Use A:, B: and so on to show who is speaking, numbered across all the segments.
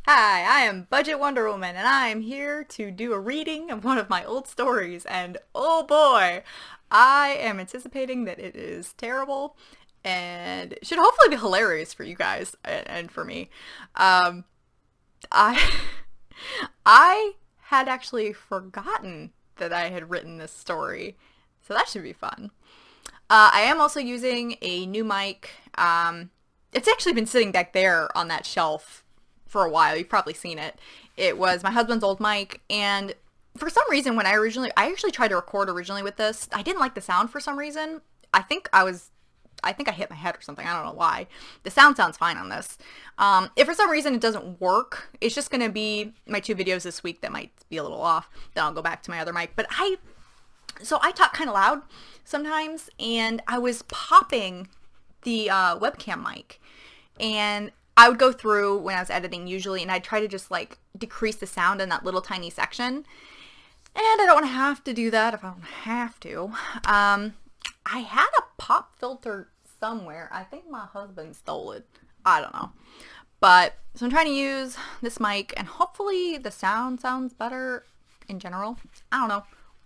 A: Hi, I am Budget Wonder Woman, and I am here to do a reading of one of my old stories. And oh boy, I am anticipating that it is terrible and it should hopefully be hilarious for you guys and for me. Um, I I had actually forgotten that I had written this story, so that should be fun. I am also using a new mic. It's actually been sitting back there on that shelf for a while. You've probably seen it. It was my husband's old mic, and for some reason, I actually tried to record originally with this. I didn't like the sound for some reason. I think I hit my head or something. I don't know why. The sounds fine on this. If for some reason it doesn't work, it's just gonna be my two videos this week that might be a little off. Then I'll go back to my other mic. So I talk kind of loud sometimes, and I was popping the webcam mic, and I would go through when I was editing usually, and I'd try to just like decrease the sound in that little tiny section. And I don't want to have to do that if I don't have to. I had a pop filter somewhere. I think my husband stole it. I don't know. But so I'm trying to use this mic, and hopefully the sound sounds better in general. I don't know.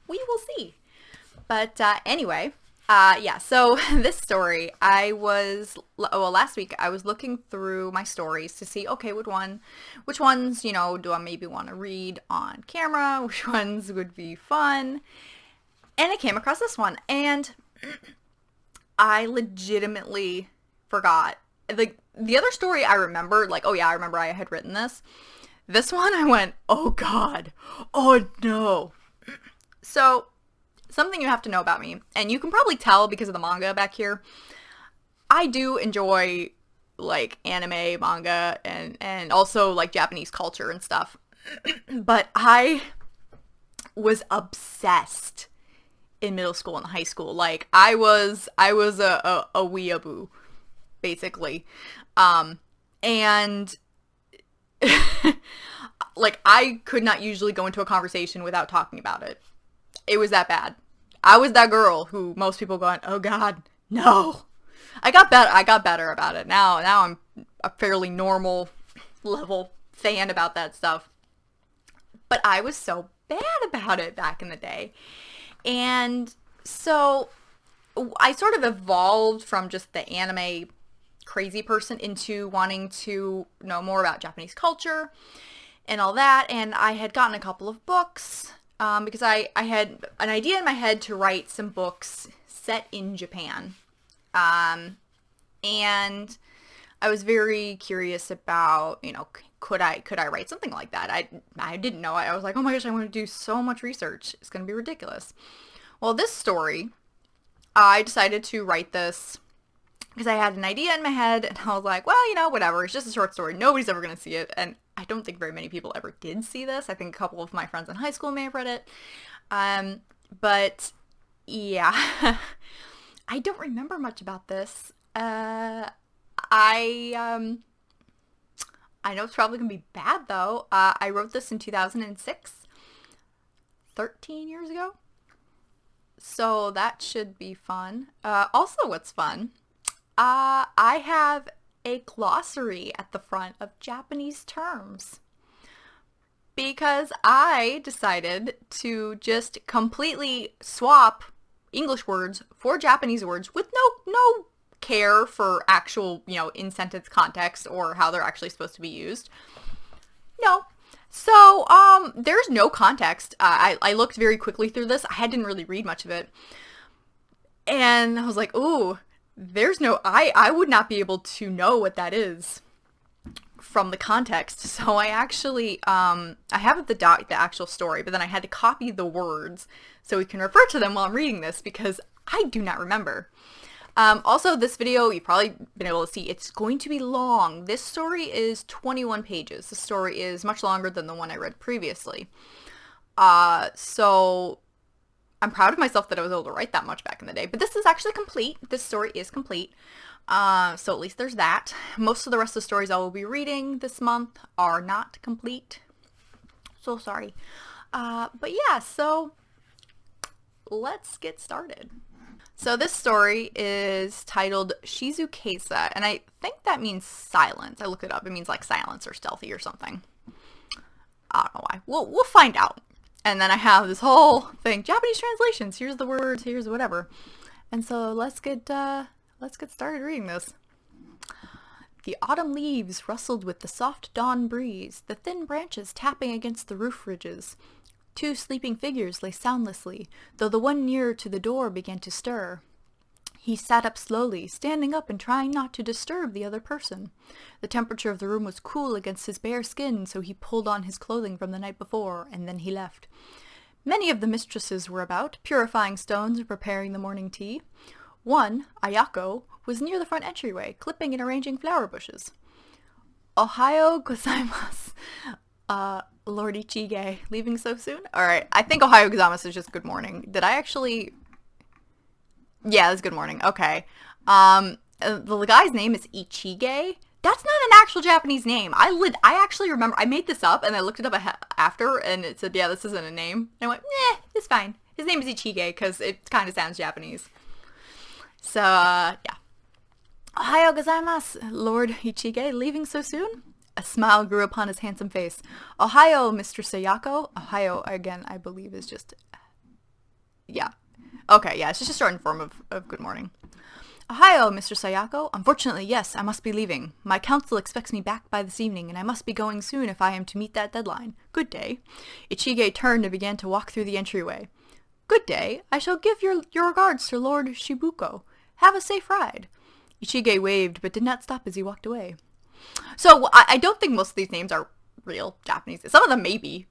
A: We will see. But anyway, yeah, so this story, last week I was looking through my stories to see, okay, which ones, do I maybe want to read on camera, which ones would be fun, and I came across this one, and I legitimately forgot. Like, the other story I remember, like, oh yeah, I remember I had written this. This one I went, oh god, oh no. So, something you have to know about me, and you can probably tell because of the manga back here, I do enjoy like anime, manga, and also like Japanese culture and stuff. But I was obsessed in middle school and high school. Like I was a weeaboo, basically. And like I could not usually go into a conversation without talking about it. It was that bad. I was that girl who most people going, oh god, no. I got better about it. Now I'm a fairly normal level fan about that stuff. But I was so bad about it back in the day. And so I sort of evolved from just the anime crazy person into wanting to know more about Japanese culture and all that. And I had gotten a couple of books because I had an idea in my head to write some books set in Japan. And I was very curious about, could I write something like that? I didn't know. I was like, oh my gosh, I want to do so much research. It's going to be ridiculous. Well, this story, I decided to write this because I had an idea in my head, and I was like, well, whatever. It's just a short story. Nobody's ever going to see it. And I don't think very many people ever did see this. I think a couple of my friends in high school may have read it. But yeah, I don't remember much about this. I know it's probably going to be bad, though. I wrote this in 2006, 13 years ago. So that should be fun. Also, what's fun, I have a glossary at the front of Japanese terms. Because I decided to just completely swap English words for Japanese words with no care for actual, in sentence context or how they're actually supposed to be used. No. So, there's no context. I looked very quickly through this. I didn't really read much of it. And I was like, ooh, I would not be able to know what that is from the context. So I actually, I have the actual story, but then I had to copy the words so we can refer to them while I'm reading this because I do not remember. Also, this video, you've probably been able to see, it's going to be long. This story is 21 pages. The story is much longer than the one I read previously. So I'm proud of myself that I was able to write that much back in the day. But this is actually complete. This story is complete. So at least there's that. Most of the rest of the stories I will be reading this month are not complete. So sorry. But yeah, so let's get started. So this story is titled Shizukesa, and I think that means silence. I looked it up. It means like silence or stealthy or something. I don't know why. We'll find out. And then I have this whole thing, Japanese translations. Here's the words. Here's whatever. And so let's get started reading this. The autumn leaves rustled with the soft dawn breeze, the thin branches tapping against the roof ridges. 2 sleeping figures lay soundlessly, though the one nearer to the door began to stir. He sat up slowly, standing up and trying not to disturb the other person. The temperature of the room was cool against his bare skin, so he pulled on his clothing from the night before, and then he left. Many of the mistresses were about, purifying stones and preparing the morning tea. One, Ayako, was near the front entryway, clipping and arranging flower bushes. Ohayo gozaimasu. Lord Ichige, leaving so soon? Alright, I think Ohayo gozaimasu is just good morning. Did I actually... Yeah, that's good morning. Okay. The guy's name is Ichige. That's not an actual Japanese name. I actually remember, I made this up and I looked it up after and it said, yeah, this isn't a name. And I went, it's fine. His name is Ichige because it kind of sounds Japanese. So, yeah. Ohayo gozaimasu, Lord Ichige, leaving so soon? A smile grew upon his handsome face. Ohayo, Mr. Sayako. Ohayo, again, I believe is just... Yeah. Okay, yeah, it's just a shortened form of good morning. Ohayo, Mr. Sayako. Unfortunately, yes, I must be leaving. My counsel expects me back by this evening, and I must be going soon if I am to meet that deadline. Good day. Ichige turned and began to walk through the entryway. Good day. I shall give your regards to Lord Shibuko. Have a safe ride. Ichige waved, but did not stop as he walked away. So, I don't think most of these names are real Japanese. Some of them may be.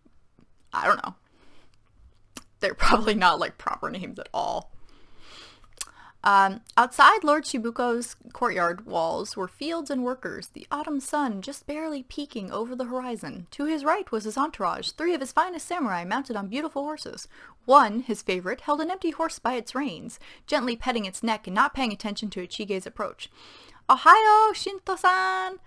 A: I don't know. They're probably not, like, proper names at all. Outside Lord Shibuko's courtyard walls were fields and workers, the autumn sun just barely peeking over the horizon. To his right was his entourage, 3 of his finest samurai mounted on beautiful horses. One, his favorite, held an empty horse by its reins, gently petting its neck and not paying attention to Ichige's approach. Ohayo, Shinto-san!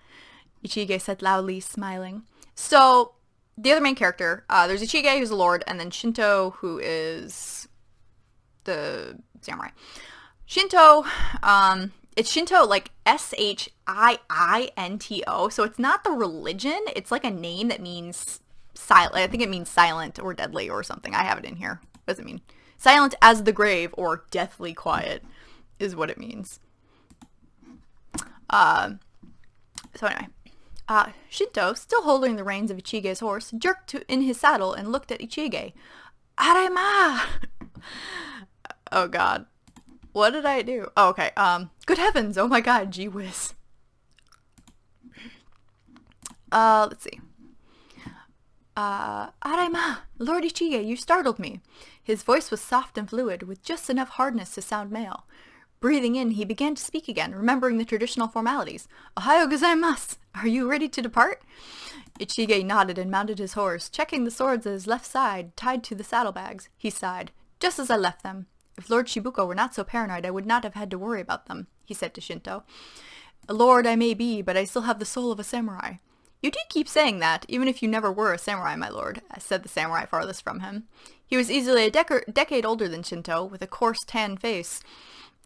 A: Ichige said loudly, smiling. So, the other main character, there's Ichige, who's the lord, and then Shinto, who is the samurai. Shinto, it's Shinto, like, S-H-I-I-N-T-O, so it's not the religion, it's like a name that means silent. I think it means silent or deadly or something. I have it in here. What does it mean? Silent as the grave or deathly quiet is what it means. So anyway, Shinto, still holding the reins of Ichige's horse, jerked in his saddle and looked at Ichige. Arema! Oh god. What did I do? Oh, okay. Good heavens! Oh my god, gee whiz. Let's see. Arema! Lord Ichige, you startled me. His voice was soft and fluid, with just enough hardness to sound male. Breathing in, he began to speak again, remembering the traditional formalities. Ohayo gozaimasu! Are you ready to depart? Ichige nodded and mounted his horse, checking the swords at his left side, tied to the saddlebags. He sighed. Just as I left them. If Lord Shibuko were not so paranoid, I would not have had to worry about them, he said to Shinto. A lord I may be, but I still have the soul of a samurai. You do keep saying that, even if you never were a samurai, my lord, said the samurai farthest from him. He was easily a decade older than Shinto, with a coarse tan face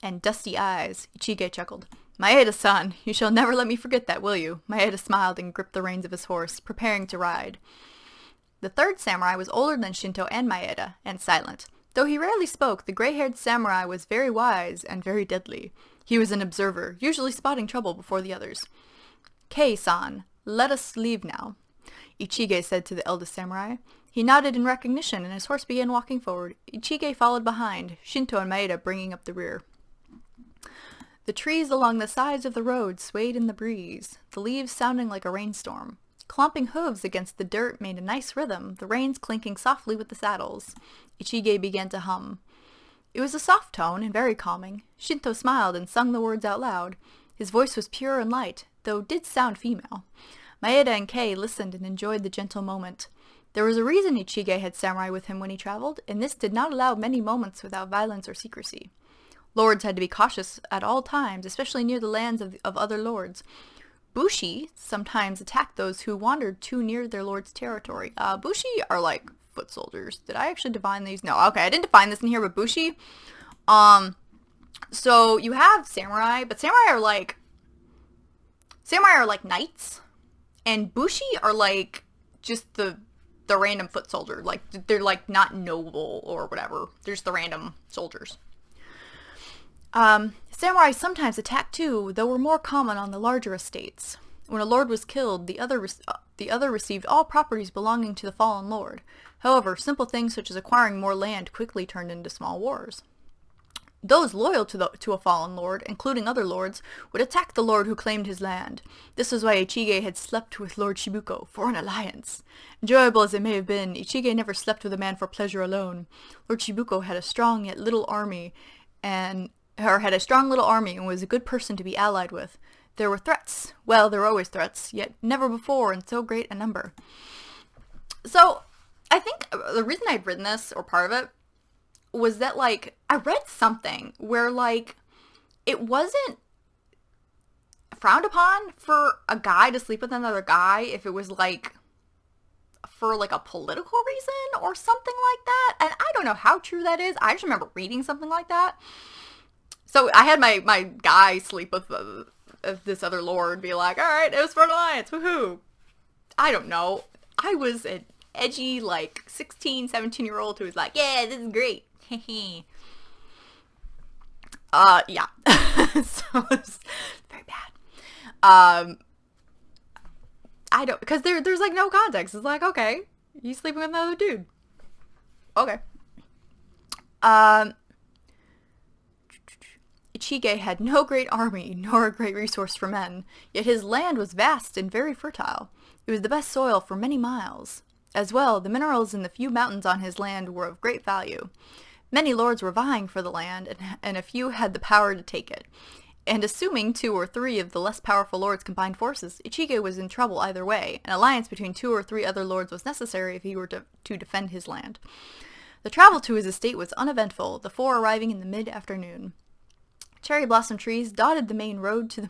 A: and dusty eyes. Ichige chuckled. Maeda-san, you shall never let me forget that, will you? Maeda smiled and gripped the reins of his horse, preparing to ride. The third samurai was older than Shinto and Maeda, and silent. Though he rarely spoke, the gray-haired samurai was very wise and very deadly. He was an observer, usually spotting trouble before the others. Kei-san, let us leave now, Ichige said to the eldest samurai. He nodded in recognition, and his horse began walking forward. Ichige followed behind, Shinto and Maeda bringing up the rear. The trees along the sides of the road swayed in the breeze, the leaves sounding like a rainstorm. Clomping hooves against the dirt made a nice rhythm, the reins clinking softly with the saddles. Ichige began to hum. It was a soft tone and very calming. Shinto smiled and sung the words out loud. His voice was pure and light, though did sound female. Maeda and Kei listened and enjoyed the gentle moment. There was a reason Ichige had samurai with him when he traveled, and this did not allow many moments without violence or secrecy. Lords had to be cautious at all times, especially near the lands of other lords. Bushi sometimes attacked those who wandered too near their lord's territory. Bushi are like foot soldiers. Did I actually define these? No, okay, I didn't define this in here, but Bushi, So you have samurai, but samurai are like knights, and bushi are like just the random foot soldier. Like they're like not noble or whatever. They're just the random soldiers. Samurai sometimes attacked too, though were more common on the larger estates. When a lord was killed, the other received all properties belonging to the fallen lord. However, simple things such as acquiring more land quickly turned into small wars. Those loyal to a fallen lord, including other lords, would attack the lord who claimed his land. This was why Ichige had slept with Lord Shibuko for an alliance. Enjoyable as it may have been, Ichige never slept with a man for pleasure alone. Lord Shibuko had a strong yet little army, and was a good person to be allied with. There were threats. Well, there were always threats, yet never before in so great a number. So, I think the reason I'd written this, or part of it, was that, like, I read something where, like, it wasn't frowned upon for a guy to sleep with another guy if it was, like, for, like, a political reason or something like that. And I don't know how true that is. I just remember reading something like that. So I had my guy sleep with this other lord, be like, alright, it was for an alliance, woohoo. I don't know. I was an edgy, like, 16, 17-year-old who was like, yeah, this is great. Yeah. So it's very bad. I don't, because there's like no context. It's like, okay, he's sleeping with another dude. Okay. Ichige had no great army, nor a great resource for men, yet his land was vast and very fertile. It was the best soil for many miles. As well, the minerals in the few mountains on his land were of great value. Many lords were vying for the land, and a few had the power to take it. And assuming 2 or 3 of the less powerful lords combined forces, Ichige was in trouble either way. An alliance between 2 or 3 other lords was necessary if he were to defend his land. The travel to his estate was uneventful, the 4 arriving in the mid-afternoon. Cherry blossom trees dotted the main road to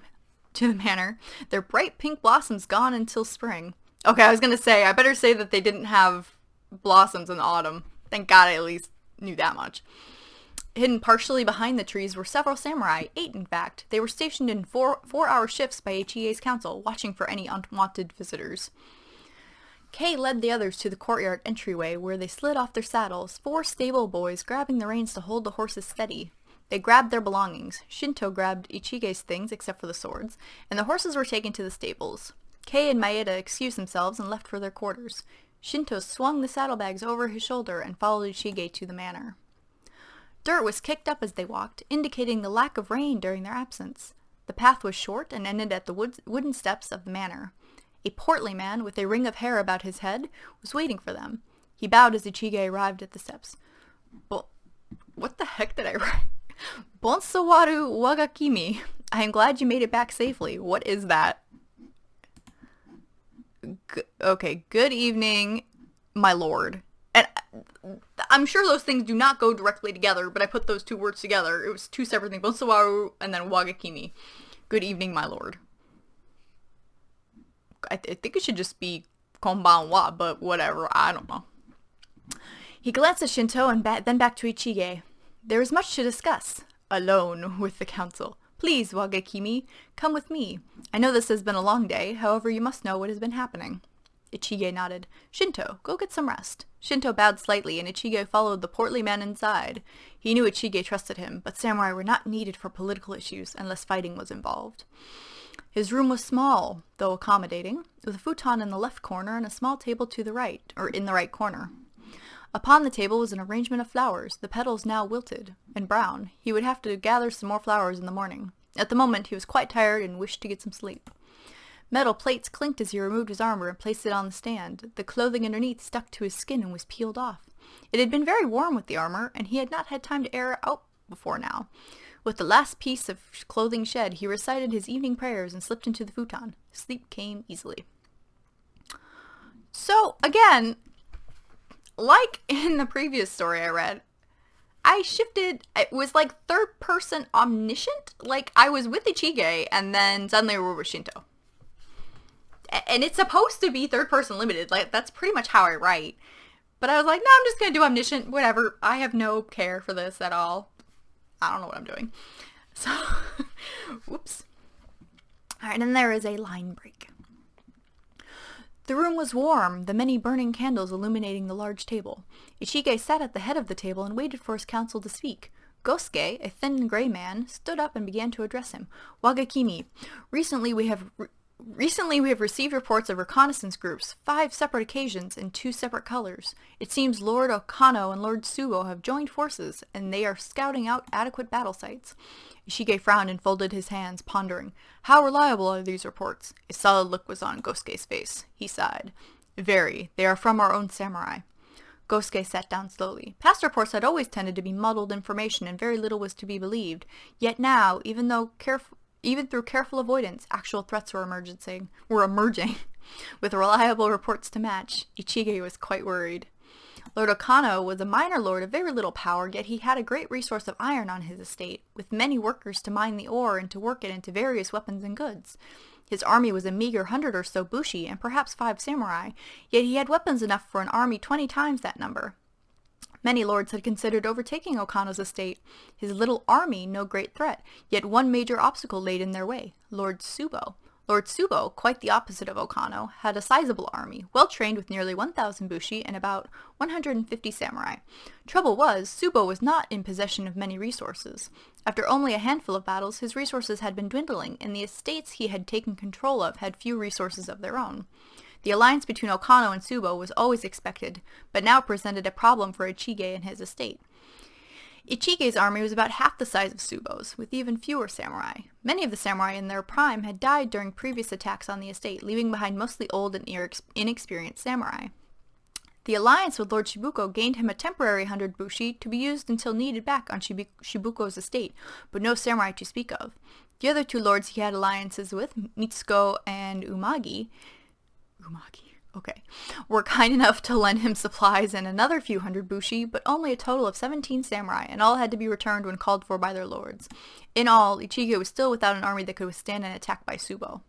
A: the manor, their bright pink blossoms gone until spring. Okay, I was gonna say, I better say that they didn't have blossoms in autumn. Thank God I at least knew that much. Hidden partially behind the trees were several samurai, 8 in fact. They were stationed in 4-hour shifts by Ichige's council, watching for any unwanted visitors. Kei led the others to the courtyard entryway, where they slid off their saddles, 4 stable boys grabbing the reins to hold the horses steady. They grabbed their belongings. Shinto grabbed Ichige's things, except for the swords, and the horses were taken to the stables. Kei and Maeda excused themselves and left for their quarters. Shinto swung the saddlebags over his shoulder and followed Ichige to the manor. Dirt was kicked up as they walked, indicating the lack of rain during their absence. The path was short and ended at the wooden steps of the manor. A portly man, with a ring of hair about his head, was waiting for them. He bowed as Ichige arrived at the steps. What the heck did I write? Bonsowaru wagakimi. I am glad you made it back safely. What is that? Okay, good evening, my lord. And I'm sure those things do not go directly together, but I put those 2 words together. It was 2 separate things. Bonsowaru and then wagakimi. Good evening, my lord. I think it should just be konbanwa, but whatever. I don't know. He glanced at Shinto and then back to Ichige. There is much to discuss. Alone with the council. Please, Wagakimi, come with me. I know this has been a long day, however you must know what has been happening. Ichige nodded. Shinto, go get some rest. Shinto bowed slightly, and Ichige followed the portly man inside. He knew Ichige trusted him, but samurai were not needed for political issues unless fighting was involved. His room was small, though accommodating, with a futon in the left corner and a small table to the right, or in the right corner. Upon the table was an arrangement of flowers, the petals now wilted and brown. He would have to gather some more flowers in the morning. At the moment, he was quite tired and wished to get some sleep. Metal plates clinked as he removed his armor and placed it on the stand. The clothing underneath stuck to his skin and was peeled off. It had been very warm with the armor, and he had not had time to air it out before now. With the last piece of clothing shed, he recited his evening prayers and slipped into the futon. Sleep came easily. So, again, like in the previous story I read, I shifted. It was like third person omniscient. Like I was with Ichige and then suddenly we were with Shinto. And it's supposed to be third person limited. Like that's pretty much how I write. But I was like, no, I'm just going to do omniscient. Whatever. I have no care for this at all. I don't know what I'm doing. So, whoops. Alright, and there is a line break. The room was warm, the many burning candles illuminating the large table. Ichige sat at the head of the table and waited for his counsel to speak. Gosuke, a thin gray man, stood up and began to address him. Wagakimi, recently we have received reports of reconnaissance groups, 5 separate occasions in 2 separate colors. It seems Lord Okano and Lord Tsubo have joined forces, and they are scouting out adequate battle sites. Ishige frowned and folded his hands, pondering. How reliable are these reports? A solid look was on Gosuke's face. He sighed. Very. They are from our own samurai. Gosuke sat down slowly. Past reports had always tended to be muddled information, and very little was to be believed. Yet now, even through careful avoidance, actual threats were emerging. With reliable reports to match, Ichige was quite worried. Lord Okano was a minor lord of very little power, yet he had a great resource of iron on his estate, with many workers to mine the ore and to work it into various weapons and goods. His army was a meager 100 or so bushi and perhaps 5 samurai, yet he had weapons enough for an army 20 times that number. Many lords had considered overtaking Okano's estate. His little army no great threat, yet one major obstacle laid in their way, Lord Tsubo. Lord Tsubo, quite the opposite of Okano, had a sizable army, well trained with nearly 1,000 bushi and about 150 samurai. Trouble was, Tsubo was not in possession of many resources. After only a handful of battles, his resources had been dwindling, and the estates he had taken control of had few resources of their own. The alliance between Okano and Tsubo was always expected, but now presented a problem for Ichige and his estate. Ichige's army was about half the size of Tsubo's, with even fewer samurai. Many of the samurai in their prime had died during previous attacks on the estate, leaving behind mostly old and inexperienced samurai. The alliance with Lord Shibuko gained him a temporary 100 bushi to be used until needed back on Shibuko's estate, but no samurai to speak of. The other 2 lords he had alliances with, Mitsuko and Umagi, were kind enough to lend him supplies and another few 100 bushi, but only a total of 17 samurai, and all had to be returned when called for by their lords. In all, Ichige was still without an army that could withstand an attack by Tsubo.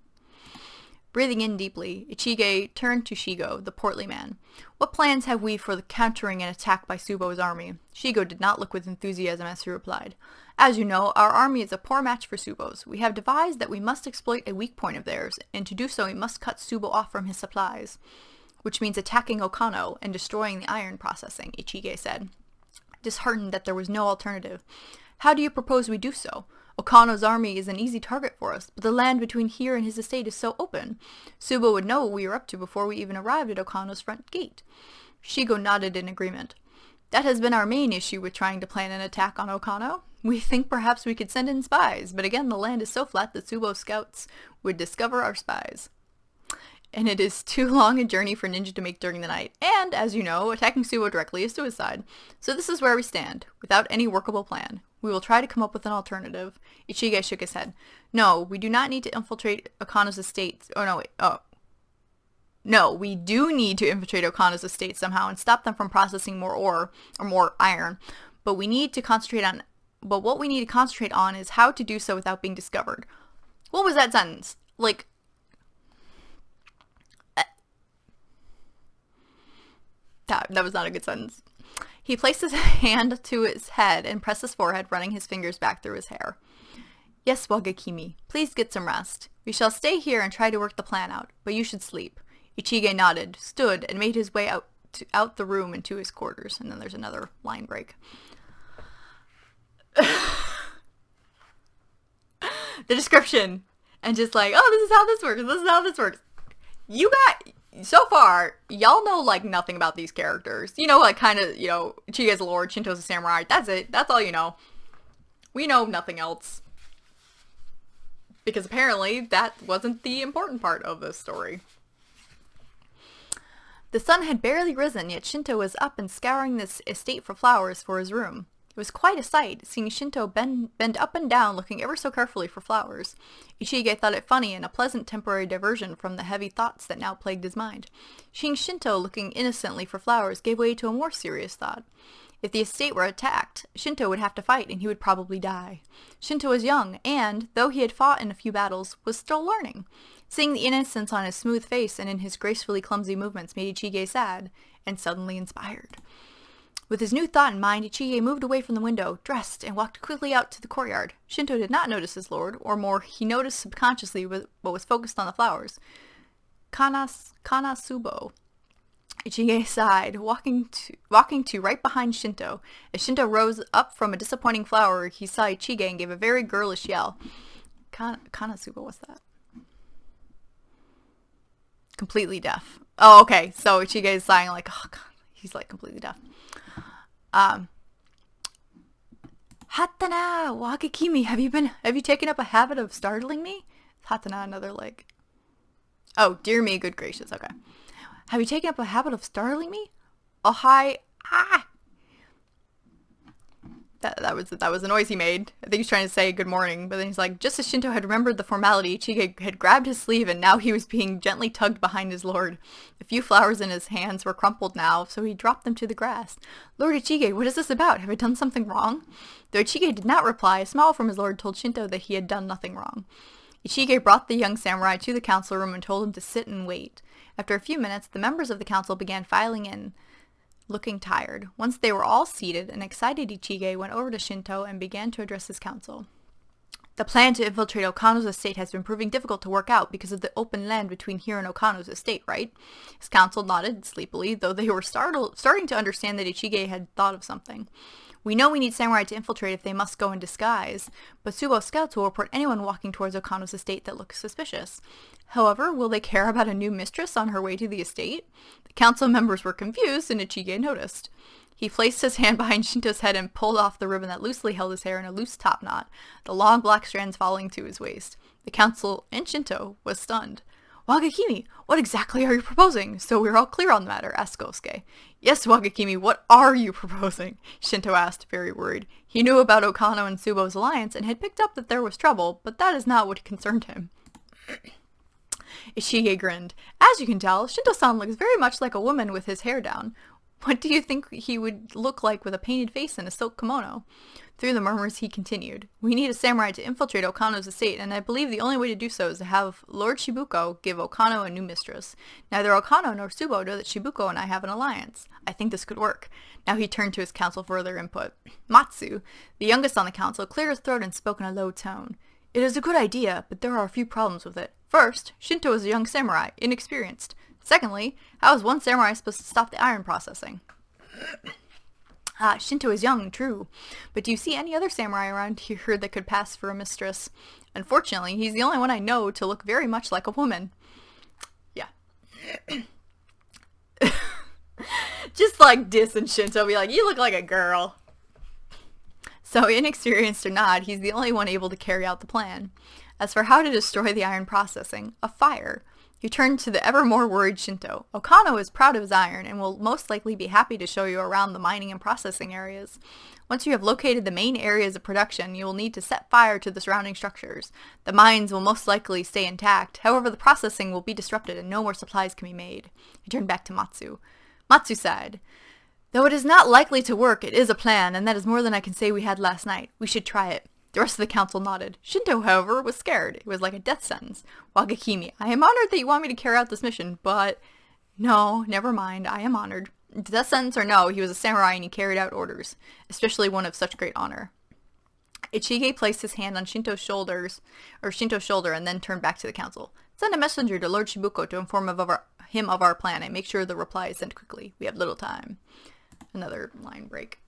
A: Breathing in deeply, Ichige turned to Shigo, the portly man. What plans have we for countering an attack by Tsubo's army? Shigo did not look with enthusiasm as he replied. As you know, our army is a poor match for Tsubo's. We have devised that we must exploit a weak point of theirs, and to do so we must cut Tsubo off from his supplies. Which means attacking Okano and destroying the iron processing, Ichige said, disheartened that there was no alternative. How do you propose we do so? Okano's army is an easy target for us, but the land between here and his estate is so open. Tsubo would know what we were up to before we even arrived at Okano's front gate. Shigo nodded in agreement. That has been our main issue with trying to plan an attack on Okano. We think perhaps we could send in spies, but again the land is so flat that Tsubo scouts would discover our spies. And it is too long a journey for ninja to make during the night, and, as you know, attacking Tsubo directly is suicide. So this is where we stand, without any workable plan. We will try to come up with an alternative. Ichige shook his head. No, we do not need to infiltrate Okano's estate. No, we do need to infiltrate Okano's estate somehow and stop them from processing more ore, or more iron. But what we need to concentrate on is how to do so without being discovered. What was that sentence? That was not a good sentence. He placed his hand to his head and pressed his forehead, running his fingers back through his hair. Yes, Wagakimi, please get some rest. We shall stay here and try to work the plan out, but you should sleep. Ichige nodded, stood, and made his way out the room and to his quarters. And then there's another line break. The description. And just this is how this works. This is how this works. So far, y'all know, nothing about these characters. Ichige's a lord, Shinto's a samurai. That's it. That's all you know. We know nothing else. Because apparently, that wasn't the important part of this story. The sun had barely risen, yet Shinto was up and scouring this estate for flowers for his room. It was quite a sight, seeing Shinto bend up and down looking ever so carefully for flowers. Ichige thought it funny and a pleasant temporary diversion from the heavy thoughts that now plagued his mind. Seeing Shinto looking innocently for flowers gave way to a more serious thought. If the estate were attacked, Shinto would have to fight and he would probably die. Shinto was young and, though he had fought in a few battles, was still learning. Seeing the innocence on his smooth face and in his gracefully clumsy movements made Ichige sad and suddenly inspired. With his new thought in mind, Ichige moved away from the window, dressed, and walked quickly out to the courtyard. Shinto did not notice his lord, or more, he noticed subconsciously but was focused on the flowers. Kanasubo. Ichige sighed, walking to right behind Shinto. As Shinto rose up from a disappointing flower, he saw Ichige and gave a very girlish yell. Kanasubo, what's that? Completely deaf. Oh, okay. So Ichige is sighing like, oh god, he's like completely deaf. Hatana, Wakakimi, have you taken up a habit of startling me? Hatana, another like, oh, dear me, good gracious, okay. Have you taken up a habit of startling me? Oh, hi, That was the noise he made. I think he's trying to say good morning, but then he's like, just as Shinto had remembered the formality, Ichige had grabbed his sleeve and now he was being gently tugged behind his lord. The few flowers in his hands were crumpled now, so he dropped them to the grass. Lord Ichige, what is this about? Have I done something wrong? Though Ichige did not reply, a smile from his lord told Shinto that he had done nothing wrong. Ichige brought the young samurai to the council room and told him to sit and wait. After a few minutes, the members of the council began filing in, looking tired. Once they were all seated, an excited Ichige went over to Shinto and began to address his council. The plan to infiltrate Okano's estate has been proving difficult to work out because of the open land between here and Okano's estate, right? His council nodded sleepily, though they were starting to understand that Ichige had thought of something. We know we need samurai to infiltrate if they must go in disguise, but Tsubo scouts will report anyone walking towards Okano's estate that looks suspicious. However, will they care about a new mistress on her way to the estate? The council members were confused, and Ichige noticed. He placed his hand behind Shinto's head and pulled off the ribbon that loosely held his hair in a loose top knot, the long black strands falling to his waist. The council, and Shinto, was stunned. Wakakimi, what exactly are you proposing? So we're all clear on the matter, asked Kosuke. Yes, Wakakimi, what are you proposing? Shinto asked, very worried. He knew about Okano and Tsubo's alliance and had picked up that there was trouble, but that is not what concerned him. Ichige grinned. As you can tell, Shinto-san looks very much like a woman with his hair down. What do you think he would look like with a painted face and a silk kimono? Through the murmurs, he continued. We need a samurai to infiltrate Okano's estate, and I believe the only way to do so is to have Lord Shibuko give Okano a new mistress. Neither Okano nor Tsubo know that Shibuko and I have an alliance. I think this could work. Now he turned to his council for further input. Matsu, the youngest on the council, cleared his throat and spoke in a low tone. It is a good idea, but there are a few problems with it. First, Shinto is a young samurai, inexperienced. Secondly, how is one samurai supposed to stop the iron processing? Shinto is young, true. But do you see any other samurai around here that could pass for a mistress? Unfortunately, he's the only one I know to look very much like a woman. Yeah. Just like dissing Shinto, be like, you look like a girl. So inexperienced or not, he's the only one able to carry out the plan. As for how to destroy the iron processing, a fire. He turned to the ever more worried Shinto. Okano is proud of his iron and will most likely be happy to show you around the mining and processing areas. Once you have located the main areas of production, you will need to set fire to the surrounding structures. The mines will most likely stay intact, however the processing will be disrupted and no more supplies can be made. He turned back to Matsu. Matsu sighed. Though it is not likely to work, it is a plan, and that is more than I can say we had last night. We should try it. The rest of the council nodded. Shinto, however, was scared. It was like a death sentence. Wakakimi, I am honored that you want me to carry out this mission, but... No, never mind. I am honored. Death sentence or no, he was a samurai and he carried out orders, especially one of such great honor. Ichige placed his hand on Shinto's shoulder and then turned back to the council. Send a messenger to Lord Shibuko to inform him of our plan and make sure the reply is sent quickly. We have little time. Another line break.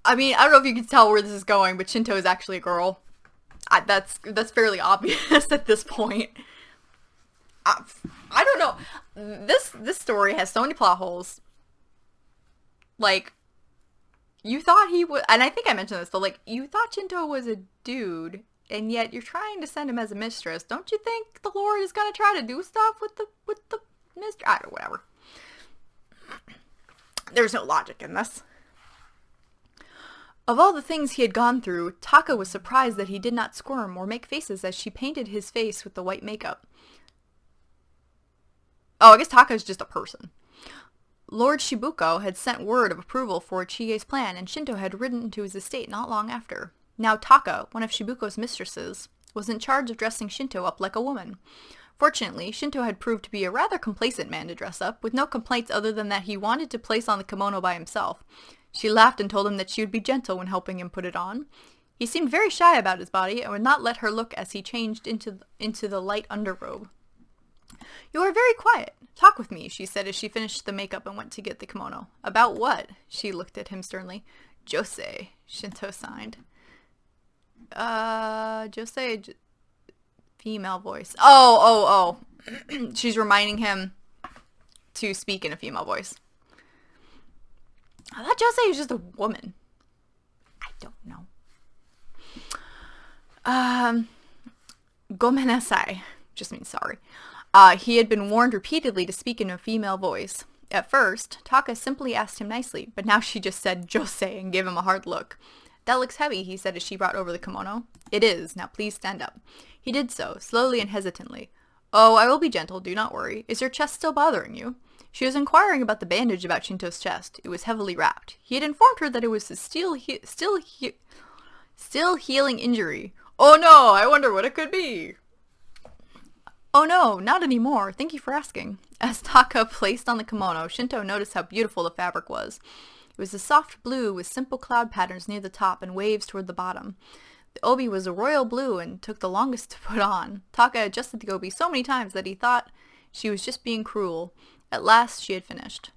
A: I mean, I don't know if you can tell where this is going, but Shinto is actually a girl. That's fairly obvious at this point. I don't know. This story has so many plot holes. Like, you thought he would, and I think I mentioned this, but like, you thought Shinto was a dude, and yet you're trying to send him as a mistress. Don't you think the Lord is gonna try to do stuff with the mistress? I don't know, whatever. There's no logic in this. Of all the things he had gone through, Taka was surprised that he did not squirm or make faces as she painted his face with the white makeup. Oh, I guess Taka is just a person. Lord Shibuko had sent word of approval for Ichige's plan, and Shinto had ridden to his estate not long after. Now Taka, one of Shibuko's mistresses, was in charge of dressing Shinto up like a woman. Fortunately, Shinto had proved to be a rather complacent man to dress up, with no complaints other than that he wanted to place on the kimono by himself. She laughed and told him that she would be gentle when helping him put it on. He seemed very shy about his body and would not let her look as he changed into the light underrobe. "You are very quiet. Talk with me," she said as she finished the makeup and went to get the kimono. "About what?" She looked at him sternly. "Josei," Shinto signed. Josei, female voice. Oh. She's reminding him to speak in a female voice. I thought Josei was just a woman. I don't know. Gomenasai just means sorry. He had been warned repeatedly to speak in a female voice. At first, Taka simply asked him nicely, but now she just said Josei and gave him a hard look. "That looks heavy," he said as she brought over the kimono. "It is. Now please stand up." He did so, slowly and hesitantly. "Oh, I will be gentle, do not worry. Is your chest still bothering you?" She was inquiring about the bandage about Shinto's chest. It was heavily wrapped. He had informed her that it was a still healing injury. "Oh no, I wonder what it could be." "Oh no, not anymore. Thank you for asking." As Taka placed on the kimono, Shinto noticed how beautiful the fabric was. It was a soft blue with simple cloud patterns near the top and waves toward the bottom. The obi was a royal blue and took the longest to put on. Taka adjusted the obi so many times that he thought she was just being cruel. At last she had finished.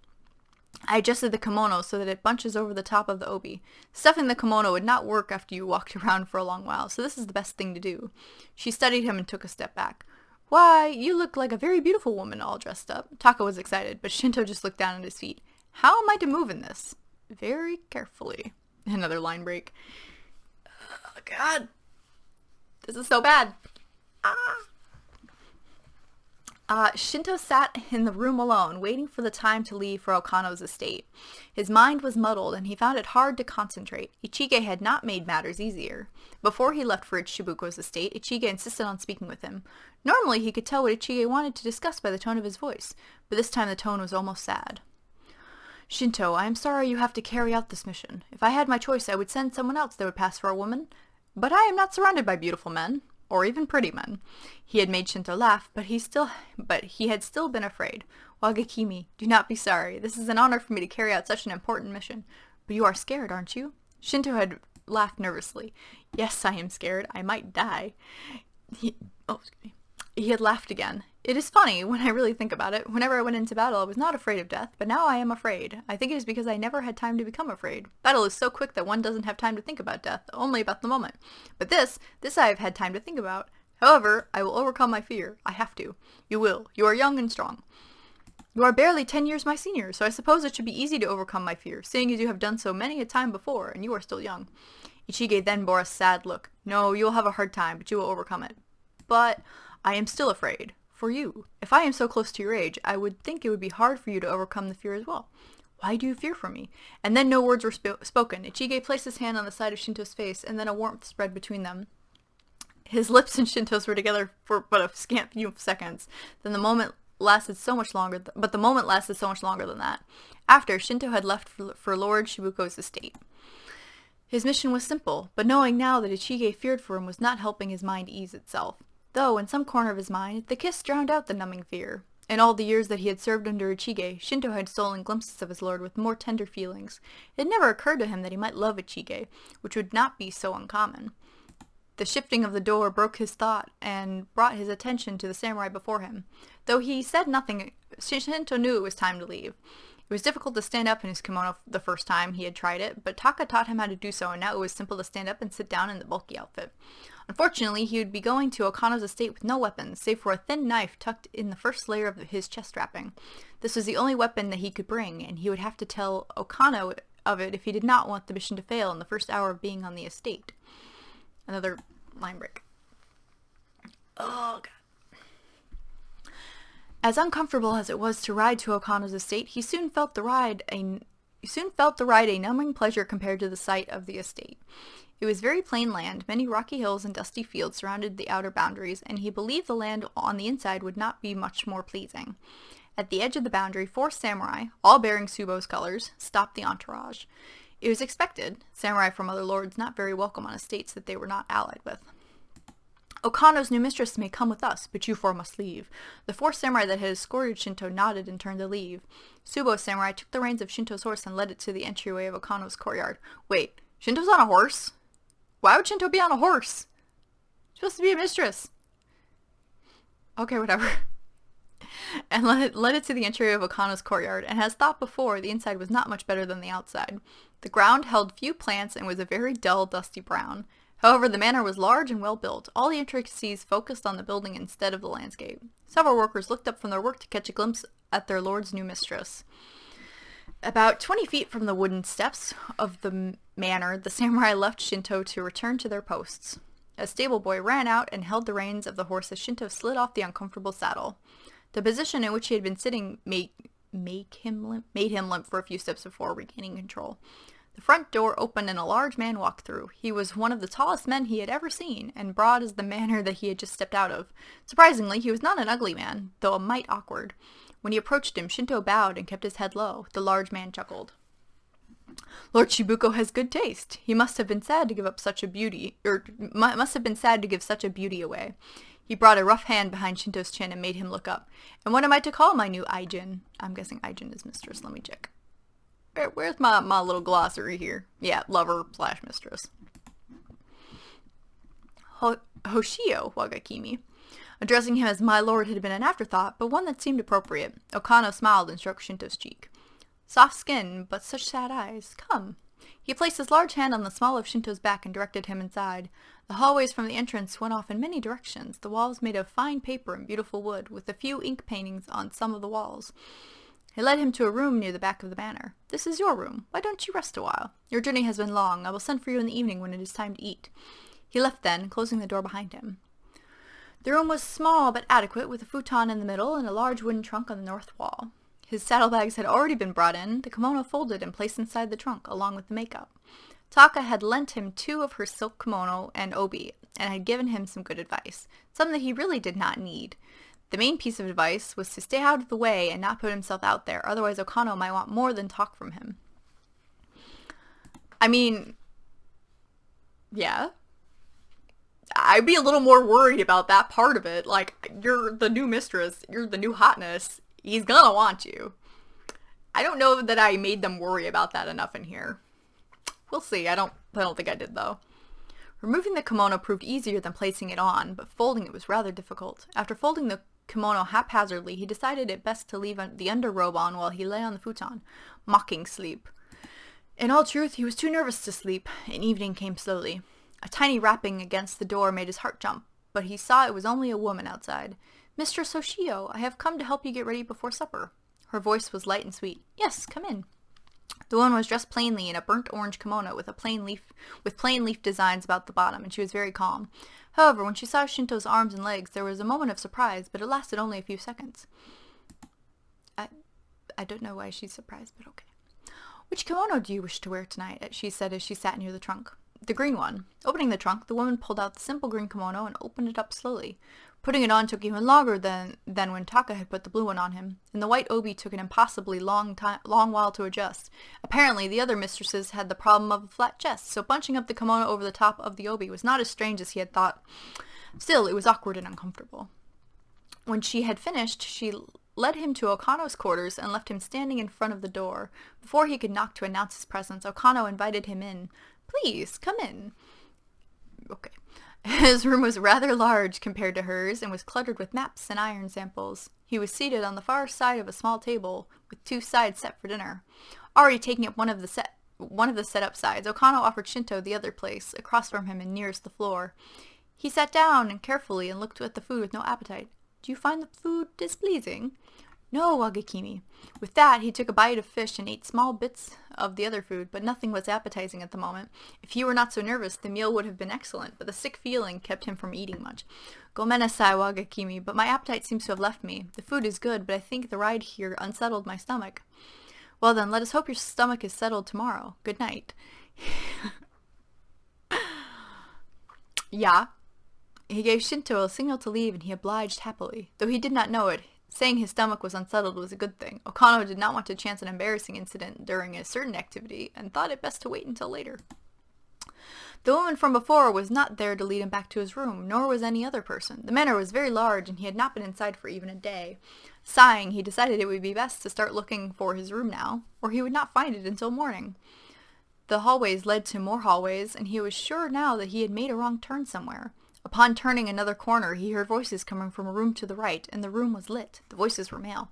A: I adjusted the kimono so that it bunches over the top of the obi. Stuffing the kimono would not work after you walked around for a long while, so this is the best thing to do. She studied him and took a step back. "Why, you look like a very beautiful woman all dressed up." Taka was excited, but Shinto just looked down at his feet. "How am I to move in this?" "Very carefully." Another line break. Oh, God. This is so bad. Shinto sat in the room alone, waiting for the time to leave for Okano's estate. His mind was muddled, and he found it hard to concentrate. Ichige had not made matters easier. Before he left for Ichibuko's estate, Ichige insisted on speaking with him. Normally, he could tell what Ichige wanted to discuss by the tone of his voice, but this time the tone was almost sad. "Shinto, I am sorry you have to carry out this mission. If I had my choice, I would send someone else that would pass for a woman. But I am not surrounded by beautiful men. Or even pretty men." He had made Shinto laugh, but he had still been afraid. "Wagakimi, do not be sorry. This is an honor for me to carry out such an important mission. But you are scared, aren't you?" Shinto had laughed nervously. "Yes, I am scared. I might die." He had laughed again. "It is funny, when I really think about it. Whenever I went into battle, I was not afraid of death, but now I am afraid. I think it is because I never had time to become afraid. Battle is so quick that one doesn't have time to think about death, only about the moment. But this I have had time to think about. However, I will overcome my fear. I have to. You will. You are young and strong. You are barely 10 years my senior, so I suppose it should be easy to overcome my fear, seeing as you have done so many a time before, and you are still young." Ichige then bore a sad look. "No, you will have a hard time, but you will overcome it. But I am still afraid. For you. If I am so close to your age, I would think it would be hard for you to overcome the fear as well. Why do you fear for me?" And then no words were spoken. Ichige placed his hand on the side of Shinto's face, and then a warmth spread between them. His lips and Shinto's were together for but a scant few seconds. Then the moment lasted so much longer, but the moment lasted so much longer than that. After, Shinto had left for Lord Shibuko's estate. His mission was simple, but knowing now that Ichige feared for him was not helping his mind ease itself. Though, in some corner of his mind, the kiss drowned out the numbing fear. In all the years that he had served under Ichige, Shinto had stolen glimpses of his lord with more tender feelings. It never occurred to him that he might love Ichige, which would not be so uncommon. The shifting of the door broke his thought and brought his attention to the samurai before him. Though he said nothing, Shinto knew it was time to leave. It was difficult to stand up in his kimono the first time he had tried it, but Taka taught him how to do so, and now it was simple to stand up and sit down in the bulky outfit. Unfortunately, he would be going to Okano's estate with no weapons, save for a thin knife tucked in the first layer of his chest wrapping. This was the only weapon that he could bring, and he would have to tell Okano of it if he did not want the mission to fail in the first hour of being on the estate. Another line break. Oh, God. As uncomfortable as it was to ride to Okano's estate, he soon felt the ride a numbing pleasure compared to the sight of the estate. It was very plain land, many rocky hills and dusty fields surrounded the outer boundaries, and he believed the land on the inside would not be much more pleasing. At the edge of the boundary, 4 samurai, all bearing Tsubo's colors, stopped the entourage. It was expected, samurai from other lords not very welcome on estates that they were not allied with. Okano's new mistress may come with us, but you four must leave. The four samurai that had escorted Shinto nodded and turned to leave. Subo samurai took the reins of Shinto's horse and led it to the entryway of Okano's courtyard. Wait, Shinto's on a horse? Why would Shinto be on a horse? She's supposed to be a mistress. Okay, whatever. And led it to the entryway of Okano's courtyard, and as thought before, the inside was not much better than the outside. The ground held few plants and was a very dull, dusty brown. However, the manor was large and well built, all the intricacies focused on the building instead of the landscape. Several workers looked up from their work to catch a glimpse at their lord's new mistress. About 20 feet from the wooden steps of the manor, the samurai left Shinto to return to their posts. A stable boy ran out and held the reins of the horse as Shinto slid off the uncomfortable saddle. The position in which he had been sitting made him limp for a few steps before regaining control. The front door opened and a large man walked through. He was one of the tallest men he had ever seen, and broad as the manor that he had just stepped out of. Surprisingly, he was not an ugly man, though a mite awkward. When he approached him, Shinto bowed and kept his head low. The large man chuckled. Lord Shibuko has good taste. He must have been sad to give up such a beauty, must have been sad to give such a beauty away. He brought a rough hand behind Shinto's chin and made him look up. And what am I to call my new Aijin? I'm guessing Aijin is mistress. Let me check. Where's my little glossary here? Yeah, lover/mistress. Hoshio Wagakimi. Addressing him as my lord had been an afterthought, but one that seemed appropriate. Okano smiled and stroked Shinto's cheek. Soft skin, but such sad eyes. Come. He placed his large hand on the small of Shinto's back and directed him inside. The hallways from the entrance went off in many directions, the walls made of fine paper and beautiful wood, with a few ink paintings on some of the walls. He led him to a room near the back of the manor. This is your room. Why don't you rest a while? Your journey has been long. I will send for you in the evening when it is time to eat. He left then, closing the door behind him. The room was small but adequate, with a futon in the middle and a large wooden trunk on the north wall. His saddlebags had already been brought in, the kimono folded and placed inside the trunk, along with the makeup. Taka had lent him 2 of her silk kimono and obi, and had given him some good advice, some that he really did not need. The main piece of advice was to stay out of the way and not put himself out there, otherwise Okano might want more than talk from him. I mean, yeah. I'd be a little more worried about that part of it. Like, you're the new mistress, you're the new hotness, he's gonna want you. I don't know that I made them worry about that enough in here. We'll see. I don't think I did, though. Removing the kimono proved easier than placing it on, but folding it was rather difficult. After folding the kimono haphazardly, he decided it best to leave the underrobe on while he lay on the futon, mocking sleep. In all truth, he was too nervous to sleep, and evening came slowly. A tiny rapping against the door made his heart jump, but he saw it was only a woman outside. Mistress Hoshio, I have come to help you get ready before supper. Her voice was light and sweet. Yes, come in. The woman was dressed plainly in a burnt orange kimono with plain leaf designs about the bottom, and she was very calm. However, when she saw Shinto's arms and legs, there was a moment of surprise, but it lasted only a few seconds. I don't know why she's surprised, but okay. Which kimono do you wish to wear tonight? She said as she sat near the trunk. The green one. Opening the trunk, the woman pulled out the simple green kimono and opened it up slowly. Putting it on took even longer than when Taka had put the blue one on him, and the white obi took an impossibly long while to adjust. Apparently, the other mistresses had the problem of a flat chest, so bunching up the kimono over the top of the obi was not as strange as he had thought. Still, it was awkward and uncomfortable. When she had finished, she led him to Okano's quarters and left him standing in front of the door. Before he could knock to announce his presence, Okano invited him in. Please, come in. Okay. His room was rather large compared to hers and was cluttered with maps and iron samples. He was seated on the far side of a small table with 2 sides set for dinner. Already taking up one of the set-up sides, Okano offered Shinto the other place, across from him and nearest the floor. He sat down and carefully and looked at the food with no appetite. Do you find the food displeasing? No, Wagakimi. With that, he took a bite of fish and ate small bits of the other food, but nothing was appetizing at the moment. If he were not so nervous, the meal would have been excellent, but the sick feeling kept him from eating much. Gomenasai, Wagakimi, but my appetite seems to have left me. The food is good, but I think the ride here unsettled my stomach. Well then, let us hope your stomach is settled tomorrow. Good night. Yeah. He gave Shinto a signal to leave, and he obliged happily. Though he did not know it, saying his stomach was unsettled was a good thing. Okano did not want to chance an embarrassing incident during a certain activity, and thought it best to wait until later. The woman from before was not there to lead him back to his room, nor was any other person. The manor was very large, and he had not been inside for even a day. Sighing, he decided it would be best to start looking for his room now, or he would not find it until morning. The hallways led to more hallways, and he was sure now that he had made a wrong turn somewhere. Upon turning another corner, he heard voices coming from a room to the right, and the room was lit. The voices were male.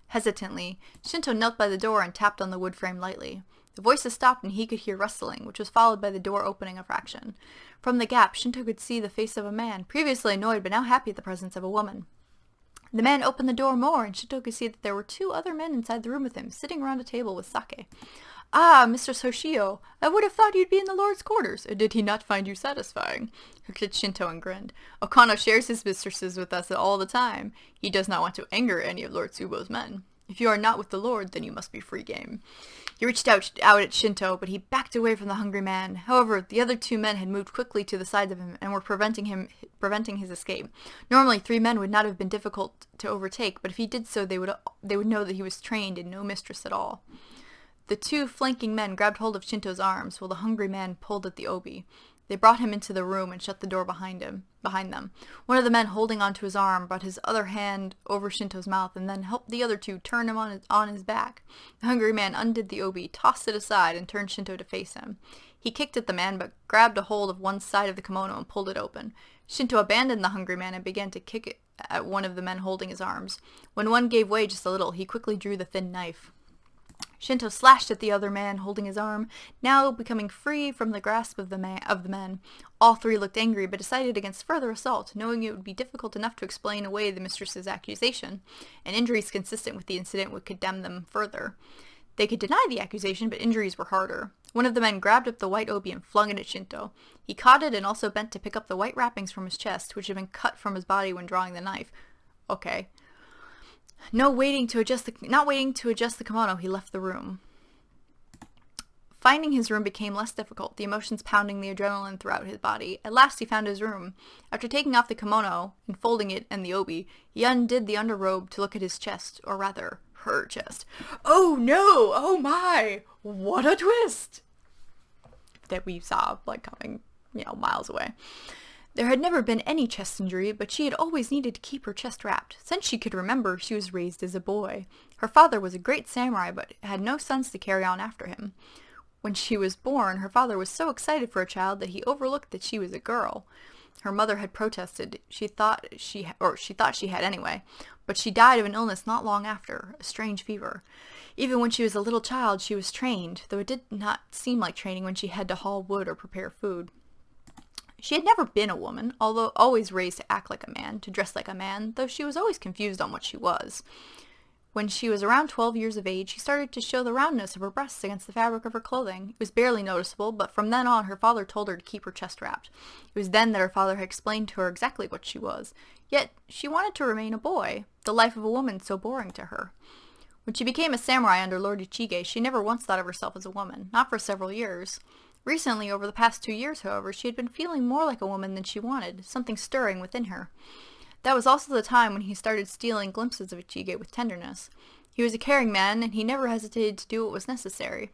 A: Hesitantly, Shinto knelt by the door and tapped on the wood frame lightly. The voices stopped, and he could hear rustling, which was followed by the door opening a fraction. From the gap, Shinto could see the face of a man, previously annoyed but now happy at the presence of a woman. The man opened the door more, and Shinto could see that there were 2 other men inside the room with him, sitting around a table with sake. "Ah, Mr. Hoshio, I would have thought you'd be in the Lord's quarters. Did he not find you satisfying?" looked at Shinto and grinned. "Okano shares his mistresses with us all the time. He does not want to anger any of Lord Tsubo's men. If you are not with the Lord, then you must be free game." He reached out at Shinto, but he backed away from the hungry man. However, the other 2 men had moved quickly to the sides of him and were preventing his escape. Normally, 3 men would not have been difficult to overtake, but if he did so, they would know that he was trained and no mistress at all. The 2 flanking men grabbed hold of Shinto's arms, while the hungry man pulled at the obi. They brought him into the room and shut the door behind them. One of the men holding onto his arm brought his other hand over Shinto's mouth and then helped the other 2 turn him on his back. The hungry man undid the obi, tossed it aside, and turned Shinto to face him. He kicked at the man, but grabbed a hold of one side of the kimono and pulled it open. Shinto abandoned the hungry man and began to kick at one of the men holding his arms. When one gave way just a little, he quickly drew the thin knife. Shinto slashed at the other man holding his arm, now becoming free from the grasp of the men. All 3 looked angry, but decided against further assault, knowing it would be difficult enough to explain away the mistress's accusation, and injuries consistent with the incident would condemn them further. They could deny the accusation, but injuries were harder. One of the men grabbed up the white obi and flung it at Shinto. He caught it and also bent to pick up the white wrappings from his chest, which had been cut from his body when drawing the knife. Okay. Not waiting to adjust the kimono, he left the room. Finding his room became less difficult, the emotions pounding the adrenaline throughout his body. At last he found his room. After taking off the kimono and folding it and the obi, he undid the underrobe to look at his chest, or rather, her chest. Oh no! Oh my! What a twist! That we saw, coming, miles away. There had never been any chest injury, but she had always needed to keep her chest wrapped. Since she could remember, she was raised as a boy. Her father was a great samurai, but had no sons to carry on after him. When she was born, her father was so excited for a child that he overlooked that she was a girl. Her mother had protested. She thought she had anyway, but she died of an illness not long after, a strange fever. Even when she was a little child, she was trained, though it did not seem like training when she had to haul wood or prepare food. She had never been a woman, although always raised to act like a man, to dress like a man, though she was always confused on what she was. When she was around 12 years of age, she started to show the roundness of her breasts against the fabric of her clothing. It was barely noticeable, but from then on her father told her to keep her chest wrapped. It was then that her father had explained to her exactly what she was. Yet she wanted to remain a boy, the life of a woman so boring to her. When she became a samurai under Lord Ichige, she never once thought of herself as a woman, not for several years. Recently, over the past 2 years, however, she had been feeling more like a woman than she wanted, something stirring within her. That was also the time when he started stealing glimpses of Ichige with tenderness. He was a caring man, and he never hesitated to do what was necessary.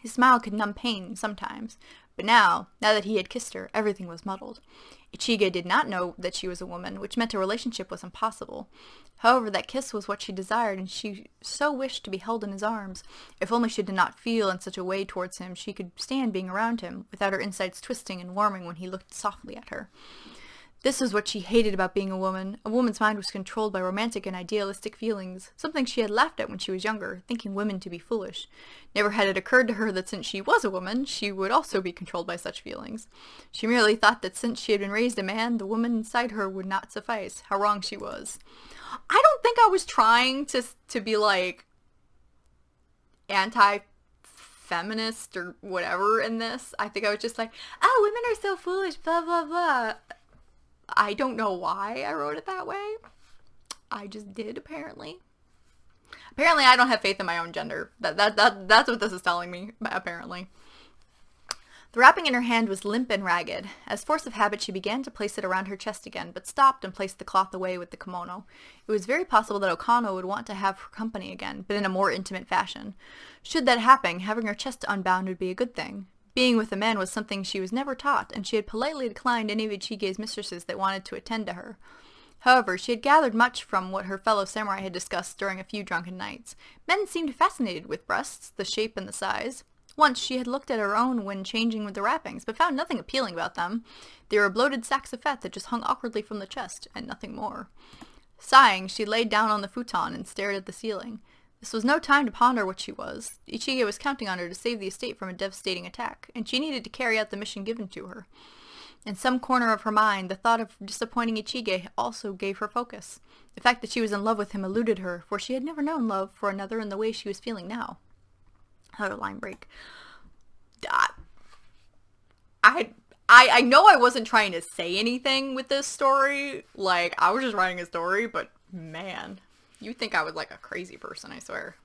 A: His smile could numb pain sometimes, but now that he had kissed her, everything was muddled. Ichige did not know that she was a woman, which meant a relationship was impossible. However, that kiss was what she desired, and she so wished to be held in his arms. If only she did not feel in such a way towards him, she could stand being around him, without her insides twisting and warming when he looked softly at her. This was what she hated about being a woman. A woman's mind was controlled by romantic and idealistic feelings, something she had laughed at when she was younger, thinking women to be foolish. Never had it occurred to her that since she was a woman, she would also be controlled by such feelings. She merely thought that since she had been raised a man, the woman inside her would not suffice. How wrong she was. I don't think I was trying to be anti-feminist or whatever in this. I think I was just women are so foolish, blah, blah, blah. I don't know why I wrote it that way. I just did, apparently. Apparently I don't have faith in my own gender. That's what this is telling me, apparently. The wrapping in her hand was limp and ragged. As force of habit, she began to place it around her chest again, but stopped and placed the cloth away with the kimono. It was very possible that Okano would want to have her company again, but in a more intimate fashion. Should that happen, having her chest unbound would be a good thing. Being with a man was something she was never taught, and she had politely declined any of Ichige's mistresses that wanted to attend to her. However, she had gathered much from what her fellow samurai had discussed during a few drunken nights. Men seemed fascinated with breasts, the shape and the size. Once she had looked at her own when changing with the wrappings, but found nothing appealing about them. They were bloated sacks of fat that just hung awkwardly from the chest, and nothing more. Sighing, she laid down on the futon and stared at the ceiling. This was no time to ponder what she was. Ichige was counting on her to save the estate from a devastating attack, and she needed to carry out the mission given to her. In some corner of her mind, the thought of disappointing Ichige also gave her focus. The fact that she was in love with him eluded her, for she had never known love for another in the way she was feeling now. Another line break. I know I wasn't trying to say anything with this story. Like, I was just writing a story, but man, you'd think I was like a crazy person, I swear.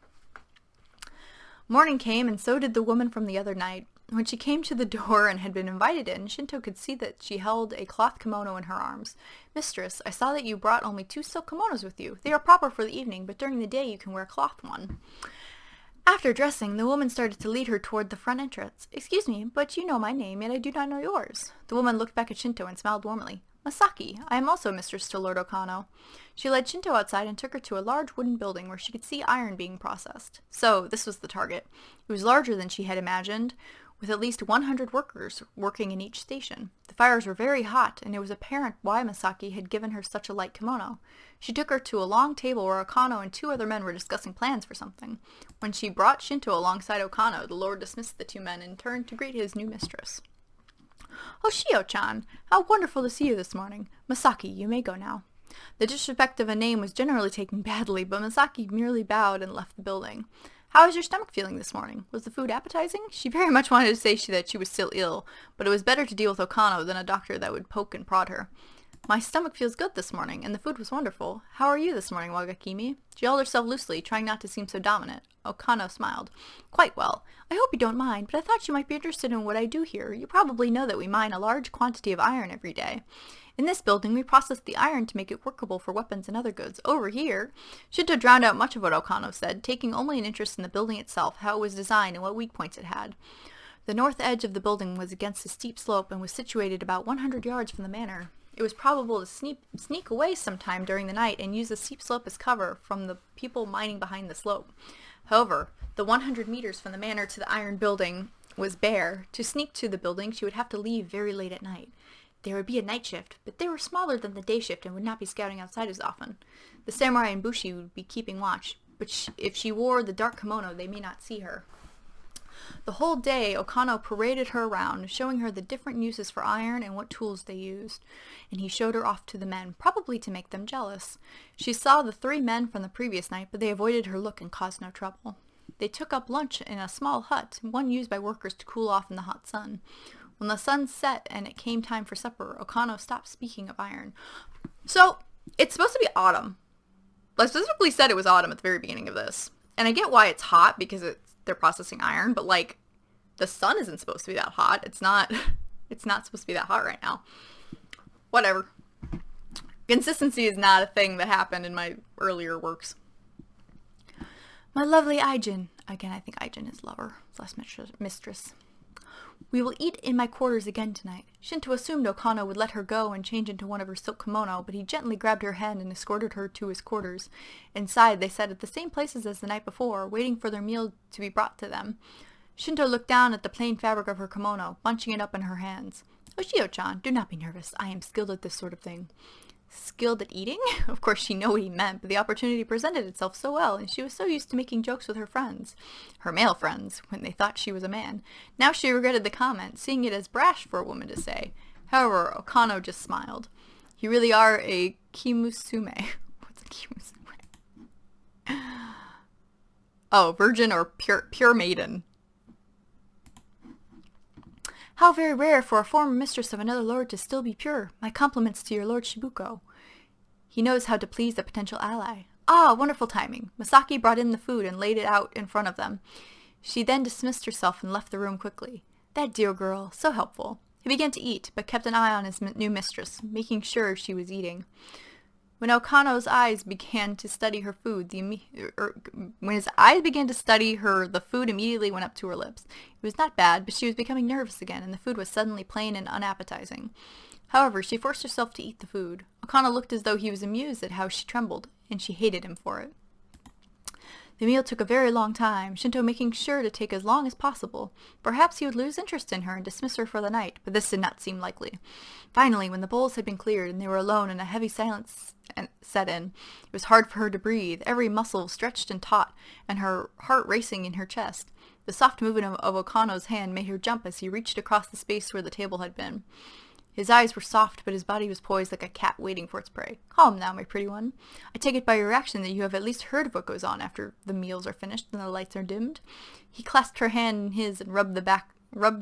A: Morning came, and so did the woman from the other night. When she came to the door and had been invited in, Shinto could see that she held a cloth kimono in her arms. "Mistress, I saw that you brought only 2 silk kimonos with you. They are proper for the evening, but during the day you can wear a cloth one." After dressing, the woman started to lead her toward the front entrance. "Excuse me, but you know my name, yet I do not know yours." The woman looked back at Shinto and smiled warmly. "Masaki, I am also mistress to Lord Okano." She led Shinto outside and took her to a large wooden building where she could see iron being processed. So, this was the target. It was larger than she had imagined, with at least 100 workers working in each station. The fires were very hot, and it was apparent why Masaki had given her such a light kimono. She took her to a long table where Okano and 2 other men were discussing plans for something. When she brought Shinto alongside Okano, the lord dismissed the 2 men and turned to greet his new mistress. "Hoshio-chan, how wonderful to see you this morning. Masaki, you may go now." The disrespect of a name was generally taken badly, but Masaki merely bowed and left the building. "How is your stomach feeling this morning? Was the food appetizing?" She very much wanted to say that she was still ill, but it was better to deal with Okano than a doctor that would poke and prod her. "My stomach feels good this morning, and the food was wonderful. How are you this morning, Wagakimi?" She held herself loosely, trying not to seem so dominant. Okano smiled. "Quite well. I hope you don't mind, but I thought you might be interested in what I do here. You probably know that we mine a large quantity of iron every day. In this building, we process the iron to make it workable for weapons and other goods. Over here," Shinto drowned out much of what Okano said, taking only an interest in the building itself, how it was designed, and what weak points it had. The north edge of the building was against a steep slope and was situated about 100 yards from the manor. It was probable to sneak away sometime during the night and use the steep slope as cover from the people mining behind the slope. However, the 100 meters from the manor to the iron building was bare. To sneak to the building, she would have to leave very late at night. There would be a night shift, but they were smaller than the day shift and would not be scouting outside as often. The samurai and bushi would be keeping watch, but if she wore the dark kimono, they may not see her. The whole day, Okano paraded her around, showing her the different uses for iron and what tools they used, and he showed her off to the men, probably to make them jealous. She saw the 3 men from the previous night, but they avoided her look and caused no trouble. They took up lunch in a small hut, one used by workers to cool off in the hot sun. When the sun set and it came time for supper, Okano stopped speaking of iron. So, it's supposed to be autumn. I specifically said it was autumn at the very beginning of this. And I get why it's hot, because they're processing iron, but like, the sun isn't supposed to be that hot. It's not supposed to be that hot right now. Whatever. Consistency is not a thing that happened in my earlier works. "My lovely Aijin," again I think Aijin is lover, slash mistress. "We will eat in my quarters again tonight." Shinto assumed Okano would let her go and change into one of her silk kimono, but he gently grabbed her hand and escorted her to his quarters. Inside, they sat at the same places as the night before, waiting for their meal to be brought to them. Shinto looked down at the plain fabric of her kimono, bunching it up in her hands. "Hoshio-chan, do not be nervous. I am skilled at this sort of thing." Skilled at eating? Of course she knew what he meant, but the opportunity presented itself so well, and she was so used to making jokes with her friends. Her male friends, when they thought she was a man. Now she regretted the comment, seeing it as brash for a woman to say. However, Okano just smiled. "You really are a kimusume." What's a kimusume? Oh, virgin or pure maiden. "How very rare for a former mistress of another lord to still be pure. My compliments to your Lord Shibuko. He knows how to please a potential ally." Ah, wonderful timing. Masaki brought in the food and laid it out in front of them. She then dismissed herself and left the room quickly. That dear girl, so helpful. He began to eat, but kept an eye on his new mistress, making sure she was eating. When Okano's eyes began to study her food, when his eyes began to study her, the food immediately went up to her lips. It was not bad, but she was becoming nervous again, and the food was suddenly plain and unappetizing. However, she forced herself to eat the food. Okano looked as though he was amused at how she trembled, and she hated him for it. The meal took a very long time, Shinto making sure to take as long as possible. Perhaps he would lose interest in her and dismiss her for the night, but this did not seem likely. Finally, when the bowls had been cleared and they were alone and a heavy silence set in, it was hard for her to breathe, every muscle stretched and taut, and her heart racing in her chest. The soft movement of Okano's hand made her jump as he reached across the space where the table had been. His eyes were soft, but his body was poised like a cat waiting for its prey. Calm now, my pretty one. I take it by your reaction that you have at least heard of what goes on after the meals are finished and the lights are dimmed. He clasped her hand in his and rubbed the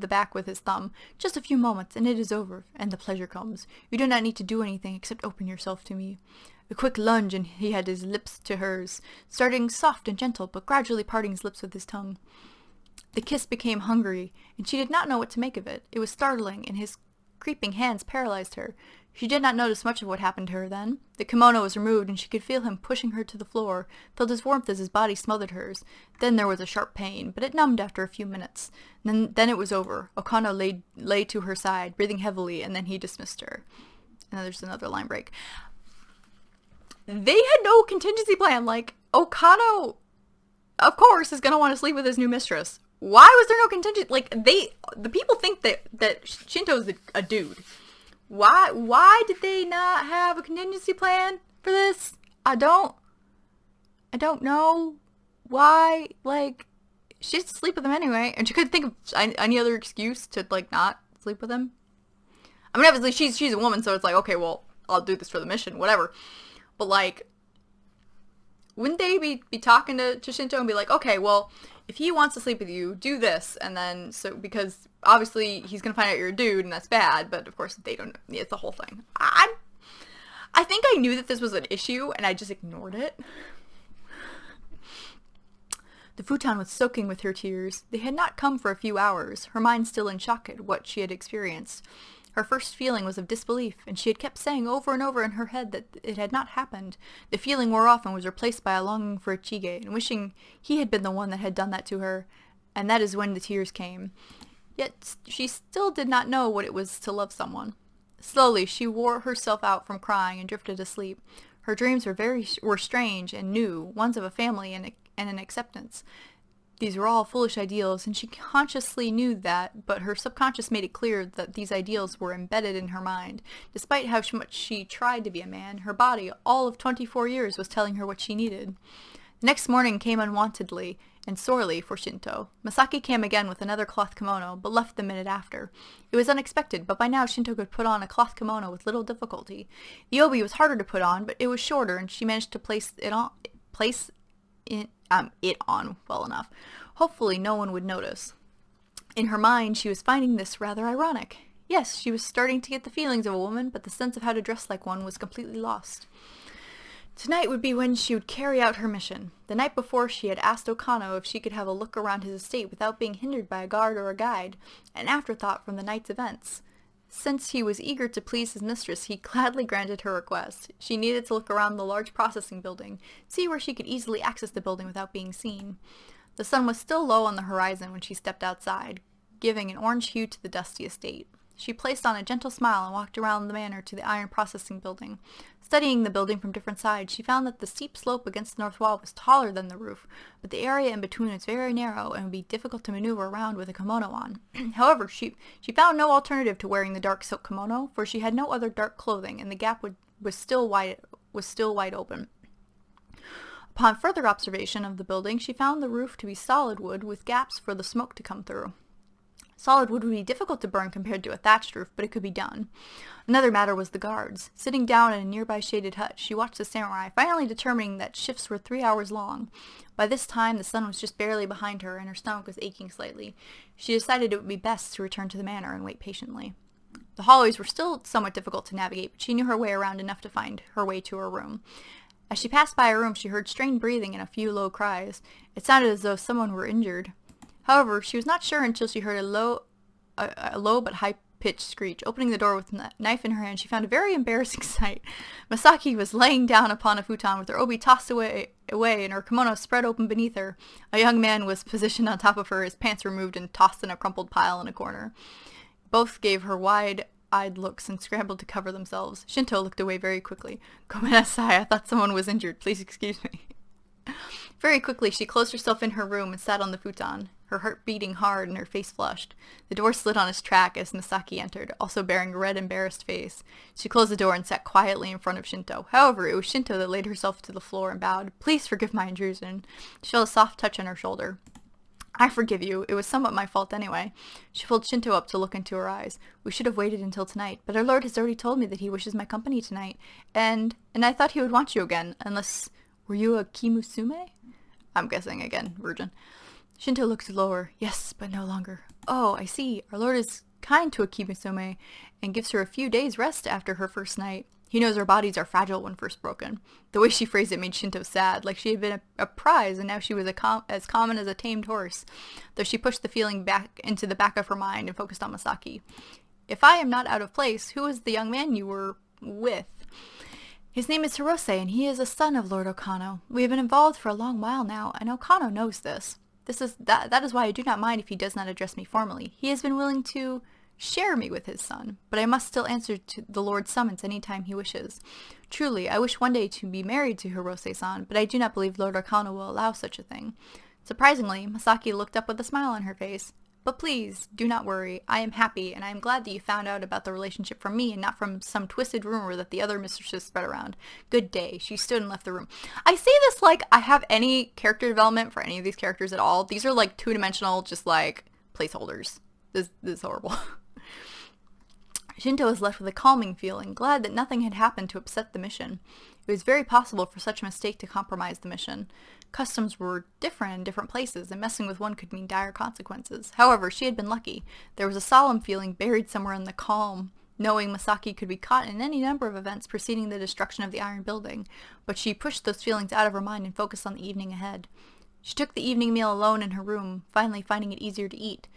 A: back with his thumb. Just a few moments, and it is over, and the pleasure comes. You do not need to do anything except open yourself to me. A quick lunge, and he had his lips to hers, starting soft and gentle, but gradually parting his lips with his tongue. The kiss became hungry, and she did not know what to make of it. It was startling, and his creeping hands paralyzed her. She did not notice much of what happened to her then. The kimono was removed, and she could feel him pushing her to the floor, felt his warmth as his body smothered hers. Then there was a sharp pain, but it numbed after a few minutes. Then it was over. Okano lay to her side, breathing heavily, and then he dismissed her. And then there's another line break. They had no contingency plan. Like, Okano, of course, is going to want to sleep with his new mistress. Why was there no contingency? Like, the people think that Shinto's a dude. Why did they not have a contingency plan for this? I don't know why. Like, she has to sleep with him anyway, and she couldn't think of any other excuse to, like, not sleep with him. I mean, obviously, she's a woman, so it's like, okay, well, I'll do this for the mission, whatever. But, like, wouldn't they be talking to Shinto and be like, okay, well, if he wants to sleep with you, do this, and then, so, because obviously he's gonna find out you're a dude, and that's bad, but of course they don't, it's the whole thing. I think I knew that this was an issue, and I just ignored it. The futon was soaking with her tears. They had not come for a few hours, her mind still in shock at what she had experienced. Her first feeling was of disbelief, and she had kept saying over and over in her head that it had not happened. The feeling wore off and was replaced by a longing for Ichige, and wishing he had been the one that had done that to her, and that is when the tears came. Yet she still did not know what it was to love someone. Slowly, she wore herself out from crying and drifted asleep. Her dreams were strange and new, ones of a family and an acceptance. These were all foolish ideals, and she consciously knew that, but her subconscious made it clear that these ideals were embedded in her mind. Despite how much she tried to be a man, her body, all of 24 years, was telling her what she needed. The next morning came unwontedly and sorely for Shinto. Masaki came again with another cloth kimono, but left the minute after. It was unexpected, but by now Shinto could put on a cloth kimono with little difficulty. The obi was harder to put on, but it was shorter, and she managed to place it on well enough. Hopefully no one would notice. In her mind, she was finding this rather ironic. Yes, she was starting to get the feelings of a woman, but the sense of how to dress like one was completely lost. Tonight would be when she would carry out her mission. The night before, she had asked Okano if she could have a look around his estate without being hindered by a guard or a guide, an afterthought from the night's events. Since he was eager to please his mistress, he gladly granted her request. She needed to look around the large processing building, see where she could easily access the building without being seen. The sun was still low on the horizon when she stepped outside, giving an orange hue to the dusty estate. She placed on a gentle smile and walked around the manor to the iron processing building. Studying the building from different sides, she found that the steep slope against the north wall was taller than the roof, but the area in between was very narrow and would be difficult to maneuver around with a kimono on. However, she found no alternative to wearing the dark silk kimono, for she had no other dark clothing, and the gap was still wide open. Upon further observation of the building, she found the roof to be solid wood with gaps for the smoke to come through. Solid wood would be difficult to burn compared to a thatched roof, but it could be done. Another matter was the guards. Sitting down in a nearby shaded hut, she watched the samurai, finally determining that shifts were 3 hours long. By this time, the sun was just barely behind her, and her stomach was aching slightly. She decided it would be best to return to the manor and wait patiently. The hallways were still somewhat difficult to navigate, but she knew her way around enough to find her way to her room. As she passed by a room, she heard strained breathing and a few low cries. It sounded as though someone were injured. However, she was not sure until she heard a low but high-pitched high-pitched screech. Opening the door with a knife in her hand, she found a very embarrassing sight. Masaki was laying down upon a futon with her obi tossed away and her kimono spread open beneath her. A young man was positioned on top of her, his pants removed and tossed in a crumpled pile in a corner. Both gave her wide-eyed looks and scrambled to cover themselves. Shinto looked away very quickly. "Gomenasai, I thought someone was injured. Please excuse me." Very quickly, she closed herself in her room and sat on the futon, her heart beating hard and her face flushed. The door slid on its track as Masaki entered, also bearing a red, embarrassed face. She closed the door and sat quietly in front of Shinto. However, it was Shinto that laid herself to the floor and bowed. "Please forgive my intrusion." She felt a soft touch on her shoulder. "I forgive you. It was somewhat my fault anyway." She pulled Shinto up to look into her eyes. "We should have waited until tonight, but our lord has already told me that he wishes my company tonight, and I thought he would want you again, unless... Were you a kimusume? I'm guessing again, virgin." Shinto looked lower. "Yes, but no longer." "Oh, I see. Our lord is kind to a kimusume, and gives her a few days' rest after her first night. He knows our bodies are fragile when first broken." The way she phrased it made Shinto sad, like she had been a prize and now she was as common as a tamed horse, though she pushed the feeling back into the back of her mind and focused on Masaki. "If I am not out of place, who is the young man you were with?" "His name is Hirose, and he is a son of Lord Okano. We have been involved for a long while now, and Okano knows this. That is why I do not mind if he does not address me formally. He has been willing to share me with his son, but I must still answer to the Lord's summons any time he wishes. Truly, I wish one day to be married to Hirose-san, but I do not believe Lord Okano will allow such a thing." Surprisingly, Masaki looked up with a smile on her face. "But please, do not worry. I am happy, and I am glad that you found out about the relationship from me and not from some twisted rumor that the other mistresses spread around. Good day." She stood and left the room. I say this like I have any character development for any of these characters at all. These are like two-dimensional, just like placeholders. This is horrible. Shinto was left with a calming feeling, glad that nothing had happened to upset the mission. It was very possible for such a mistake to compromise the mission. Customs were different in different places, and messing with one could mean dire consequences. However, she had been lucky. There was a solemn feeling buried somewhere in the calm, knowing Masaki could be caught in any number of events preceding the destruction of the Iron Building, but she pushed those feelings out of her mind and focused on the evening ahead. She took the evening meal alone in her room, finally finding it easier to eat.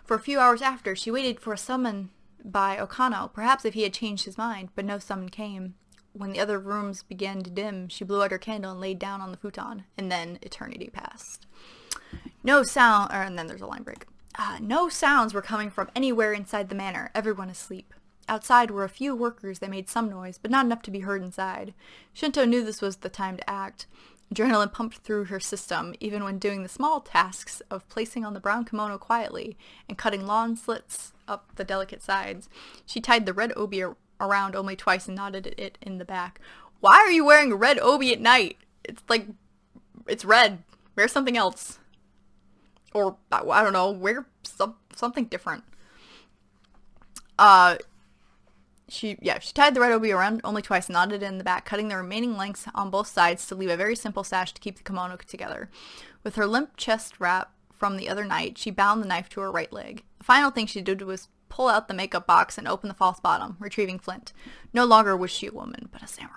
A: For a few hours after, she waited for a summon by Okano, perhaps if he had changed his mind, but no summon came. When the other rooms began to dim, she blew out her candle and laid down on the futon, and then eternity passed. And then there's a line break. No sounds were coming from anywhere inside the manor, everyone asleep. Outside were a few workers that made some noise, but not enough to be heard inside. Shinto knew this was the time to act. Adrenaline pumped through her system, even when doing the small tasks of placing on the brown kimono quietly and cutting lawn slits up the delicate sides. She tied the red obi around only twice and knotted it in the back. Why are you wearing a red obi at night? It's red. Wear something else. Or, I don't know, wear something different. She tied the red obi around only twice and knotted it in the back, cutting the remaining lengths on both sides to leave a very simple sash to keep the kimono together. With her limp chest wrap from the other night, she bound the knife to her right leg. The final thing she did was pull out the makeup box and open the false bottom, retrieving Flint. No longer was she a woman, but a samurai.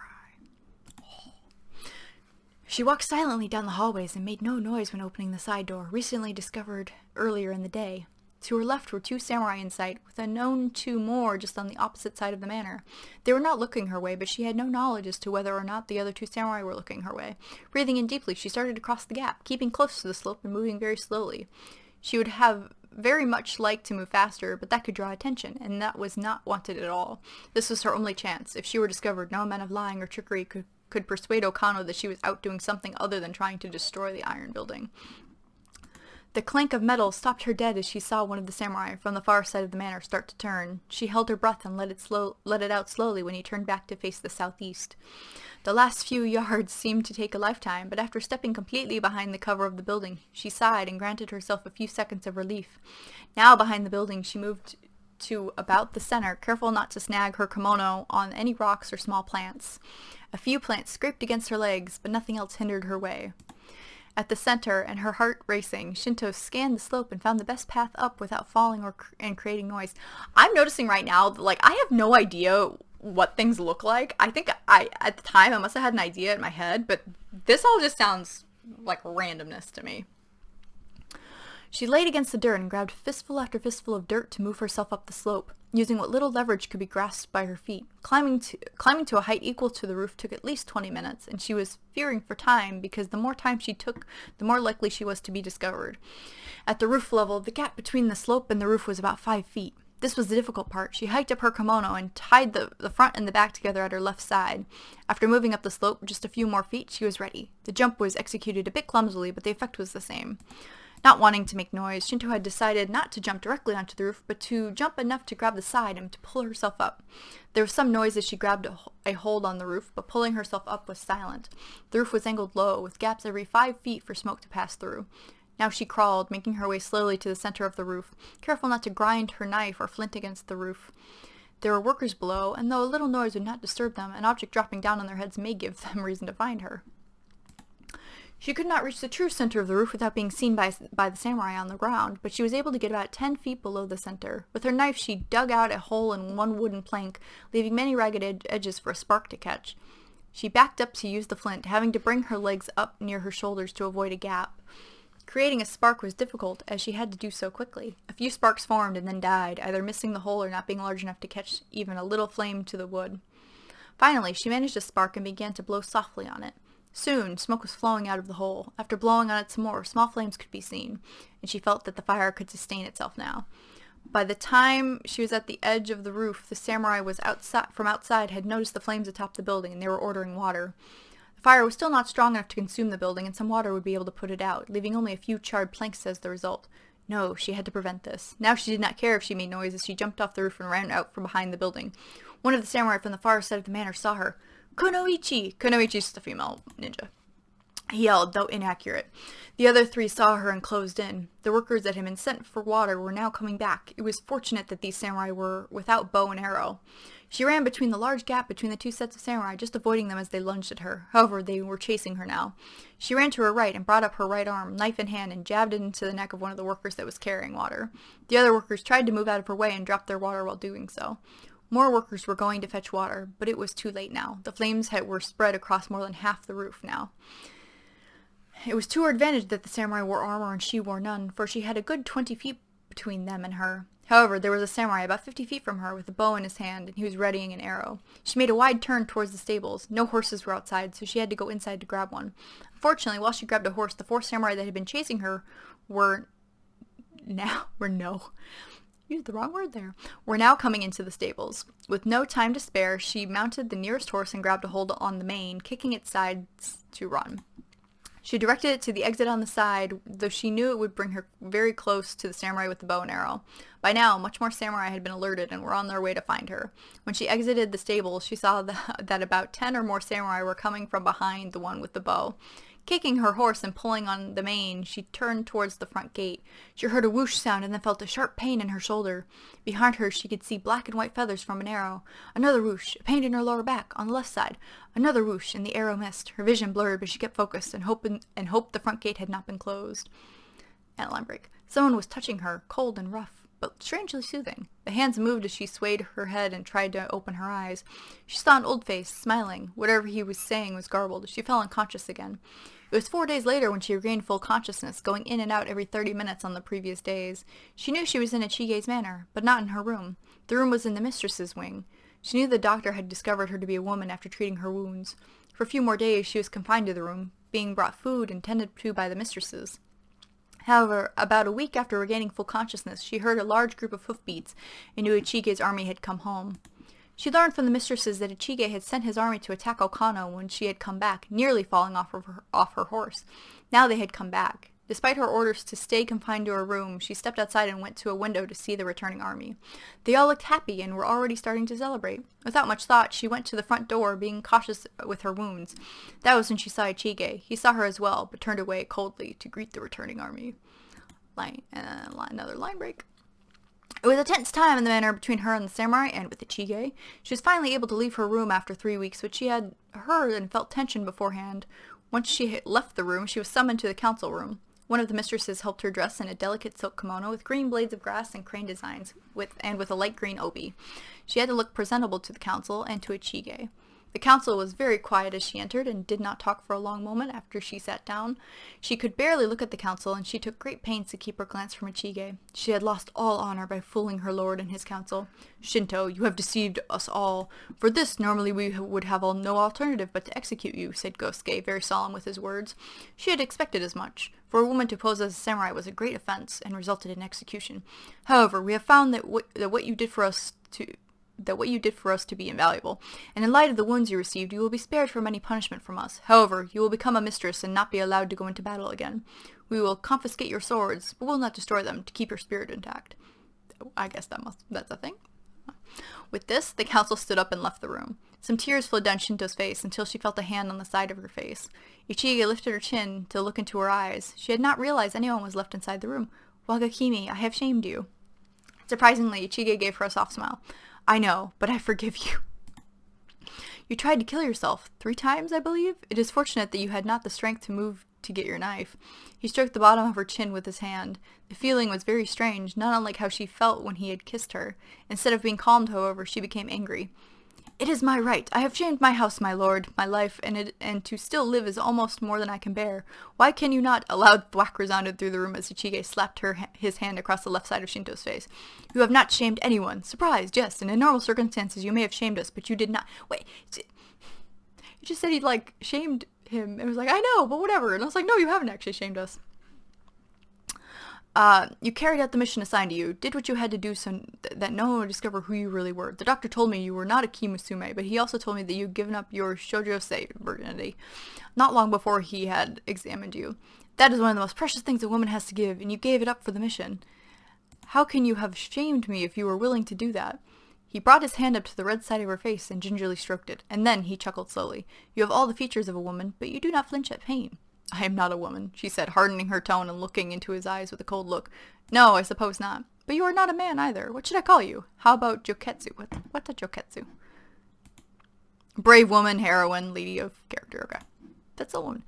A: She walked silently down the hallways and made no noise when opening the side door, recently discovered earlier in the day. To her left were two samurai in sight, with a known two more just on the opposite side of the manor. They were not looking her way, but she had no knowledge as to whether or not the other two samurai were looking her way. Breathing in deeply, she started to cross the gap, keeping close to the slope and moving very slowly. She would have very much liked to move faster, but that could draw attention, and that was not wanted at all. This was her only chance. If she were discovered, no amount of lying or trickery could persuade Okano that she was out doing something other than trying to destroy the Iron Building. The clank of metal stopped her dead as she saw one of the samurai from the far side of the manor start to turn. She held her breath and let it out slowly when he turned back to face the southeast. The last few yards seemed to take a lifetime, but after stepping completely behind the cover of the building, she sighed and granted herself a few seconds of relief. Now behind the building, she moved to about the center, careful not to snag her kimono on any rocks or small plants. A few plants scraped against her legs, but nothing else hindered her way. At the center, and her heart racing, Shinto scanned the slope and found the best path up without falling and creating noise. I'm noticing right now that, I have no idea what things look like. I think at the time, I must have had an idea in my head, but this all just sounds like randomness to me. She laid against the dirt and grabbed fistful after fistful of dirt to move herself up the slope, using what little leverage could be grasped by her feet. Climbing to a height equal to the roof took at least 20 minutes, and she was fearing for time because the more time she took, the more likely she was to be discovered. At the roof level, the gap between the slope and the roof was about 5 feet. This was the difficult part. She hiked up her kimono and tied the front and the back together at her left side. After moving up the slope just a few more feet, she was ready. The jump was executed a bit clumsily, but the effect was the same. Not wanting to make noise, Shinto had decided not to jump directly onto the roof, but to jump enough to grab the side and to pull herself up. There was some noise as she grabbed a hold on the roof, but pulling herself up was silent. The roof was angled low, with gaps every 5 feet for smoke to pass through. Now she crawled, making her way slowly to the center of the roof, careful not to grind her knife or flint against the roof. There were workers below, and though a little noise would not disturb them, an object dropping down on their heads may give them reason to find her. She could not reach the true center of the roof without being seen by the samurai on the ground, but she was able to get about 10 feet below the center. With her knife, she dug out a hole in one wooden plank, leaving many ragged edges for a spark to catch. She backed up to use the flint, having to bring her legs up near her shoulders to avoid a gap. Creating a spark was difficult, as she had to do so quickly. A few sparks formed and then died, either missing the hole or not being large enough to catch even a little flame to the wood. Finally, she managed a spark and began to blow softly on it. Soon, smoke was flowing out of the hole. After blowing on it some more, small flames could be seen, and she felt that the fire could sustain itself now. By the time she was at the edge of the roof, the samurai from outside had noticed the flames atop the building, and they were ordering water. The fire was still not strong enough to consume the building, and some water would be able to put it out, leaving only a few charred planks as the result. No, she had to prevent this. Now she did not care if she made noise as she jumped off the roof and ran out from behind the building. One of the samurai from the far side of the manor saw her. "Kunoichi!" Kunoichi is the female ninja. He yelled, though inaccurate. The other 3 saw her and closed in. The workers that had been sent for water were now coming back. It was fortunate that these samurai were without bow and arrow. She ran between the large gap between the 2 sets of samurai, just avoiding them as they lunged at her. However, they were chasing her now. She ran to her right and brought up her right arm, knife in hand, and jabbed it into the neck of one of the workers that was carrying water. The other workers tried to move out of her way and dropped their water while doing so. More workers were going to fetch water, but it was too late now. The flames were spread across more than half the roof now. It was to her advantage that the samurai wore armor and she wore none, for she had a good 20 feet between them and her. However, there was a samurai about 50 feet from her with a bow in his hand, and he was readying an arrow. She made a wide turn towards the stables. No horses were outside, so she had to go inside to grab one. Unfortunately, while she grabbed a horse, the 4 samurai that had been chasing her were now coming into the stables. With no time to spare, she mounted the nearest horse and grabbed a hold on the mane, kicking its sides to run. She directed it to the exit on the side, though she knew it would bring her very close to the samurai with the bow and arrow. By now, much more samurai had been alerted and were on their way to find her. When she exited the stables, she saw that about 10 or more samurai were coming from behind the one with the bow. Kicking her horse and pulling on the mane, she turned towards the front gate. She heard a whoosh sound and then felt a sharp pain in her shoulder. Behind her, she could see black and white feathers from an arrow. Another whoosh, a pain in her lower back, on the left side. Another whoosh, and the arrow missed. Her vision blurred, but she kept focused and hoped the front gate had not been closed. And a line break. Someone was touching her, cold and rough, but strangely soothing. The hands moved as she swayed her head and tried to open her eyes. She saw an old face, smiling. Whatever he was saying was garbled. She fell unconscious again. It was 4 days later when she regained full consciousness, going in and out every 30 minutes on the previous days. She knew she was in Ichige's manor, but not in her room. The room was in the mistress's wing. She knew the doctor had discovered her to be a woman after treating her wounds. For a few more days she was confined to the room, being brought food and tended to by the mistresses. However, about a week after regaining full consciousness, she heard a large group of hoofbeats and knew Ichige's army had come home. She learned from the mistresses that Ichige had sent his army to attack Okano when she had come back, nearly falling off her horse. Now they had come back. Despite her orders to stay confined to her room, she stepped outside and went to a window to see the returning army. They all looked happy and were already starting to celebrate. Without much thought, she went to the front door, being cautious with her wounds. That was when she saw Ichige. He saw her as well, but turned away coldly to greet the returning army. Another line break. It was a tense time in the manor between her and the samurai and with Ichige. She was finally able to leave her room after 3 weeks, but she had heard and felt tension beforehand. Once she had left the room, she was summoned to the council room. One of the mistresses helped her dress in a delicate silk kimono with green blades of grass and crane designs, with a light green obi. She had to look presentable to the council and to Ichige. The council was very quiet as she entered, and did not talk for a long moment after she sat down. She could barely look at the council, and she took great pains to keep her glance from Ichige. She had lost all honor by fooling her lord and his council. "Shinto, you have deceived us all. For this, normally we would have no alternative but to execute you," said Gosuke, very solemn with his words. She had expected as much. For a woman to pose as a samurai was a great offense, and resulted in execution. However, we have found that what you did for us to be invaluable, and in light of the wounds you received, you will be spared from any punishment from us. However, you will become a mistress and not be allowed to go into battle again. We will confiscate your swords, but will not destroy them to keep your spirit intact. I guess that's a thing. With this, the council stood up and left the room. Some tears flowed down Shinto's face until she felt a hand on the side of her face. Ichige lifted her chin to look into her eyes. She had not realized anyone was left inside the room. "Wagakimi, I have shamed you." Surprisingly, Ichige gave her a soft smile. "I know, but I forgive you. You tried to kill yourself 3 times, I believe? It is fortunate that you had not the strength to move to get your knife." He stroked the bottom of her chin with his hand. The feeling was very strange, not unlike how she felt when he had kissed her. Instead of being calmed, however, she became angry. "It is my right. I have shamed my house, my lord, my life, and to still live is almost more than I can bear. Why can you not—" A loud thwack resounded through the room as Ichige slapped his hand across the left side of Shinto's face. "You have not shamed anyone. Surprised, yes, and in normal circumstances you may have shamed us, but you did not— Wait, you just said he'd, shamed him, and was like, "I know, but whatever." And I was like, "No, you haven't actually shamed us." You carried out the mission assigned to you, did what you had to do so that no one would discover who you really were. The doctor told me you were not a Kimusume, but he also told me that you'd given up your Shojose virginity not long before he had examined you. That is one of the most precious things a woman has to give, and you gave it up for the mission. How can you have shamed me if you were willing to do that?" He brought his hand up to the red side of her face and gingerly stroked it, and then he chuckled slowly. "You have all the features of a woman, but you do not flinch at pain." "I am not a woman," she said, hardening her tone and looking into his eyes with a cold look. "No, I suppose not. But you are not a man either. What should I call you? How about Joketsu?" What a Joketsu? Brave woman, heroine, lady of character. Okay. That's a woman.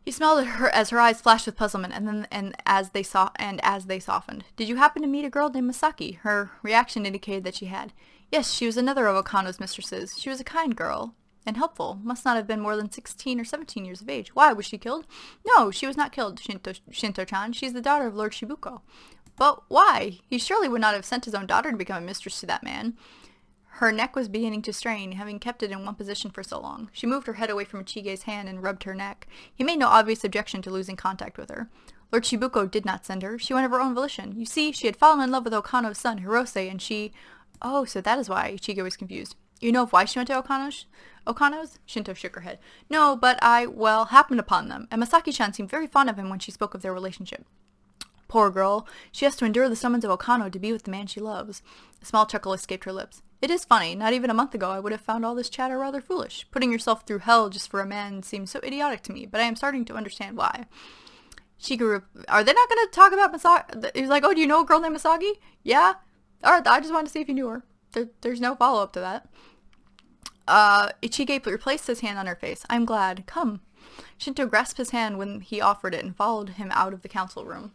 A: He smiled at her as her eyes flashed with puzzlement, and as they softened. "Did you happen to meet a girl named Masaki?" Her reaction indicated that she had. "Yes, she was another of Okano's mistresses. She was a kind girl. And helpful. Must not have been more than 16 or 17 years of age. Why, was she killed?" "No, she was not killed, Shinto-chan. She's the daughter of Lord Shibuko." "But why? He surely would not have sent his own daughter to become a mistress to that man." Her neck was beginning to strain, having kept it in one position for so long. She moved her head away from Ichige's hand and rubbed her neck. He made no obvious objection to losing contact with her. "Lord Shibuko did not send her. She went of her own volition. You see, she had fallen in love with Okano's son, Hirose, and she—" "Oh, so that is why." Ichige was confused. "You know of why she went to Okano's?" Shinto shook her head. "No, but happened upon them, and Masaki-chan seemed very fond of him when she spoke of their relationship. Poor girl, she has to endure the summons of Okano to be with the man she loves." A small chuckle escaped her lips. "It is funny, not even a month ago I would have found all this chatter rather foolish. Putting yourself through hell just for a man seems so idiotic to me, but I am starting to understand why." Shigeru, "Are they not going to talk about Masaki?" He was like, "Oh, do you know a girl named Masaki?" "Yeah." "Alright, I just wanted to see if you knew her." There's no follow-up to that. Ichige replaced his hand on her face. "I'm glad. Come." Shinto grasped his hand when he offered it and followed him out of the council room.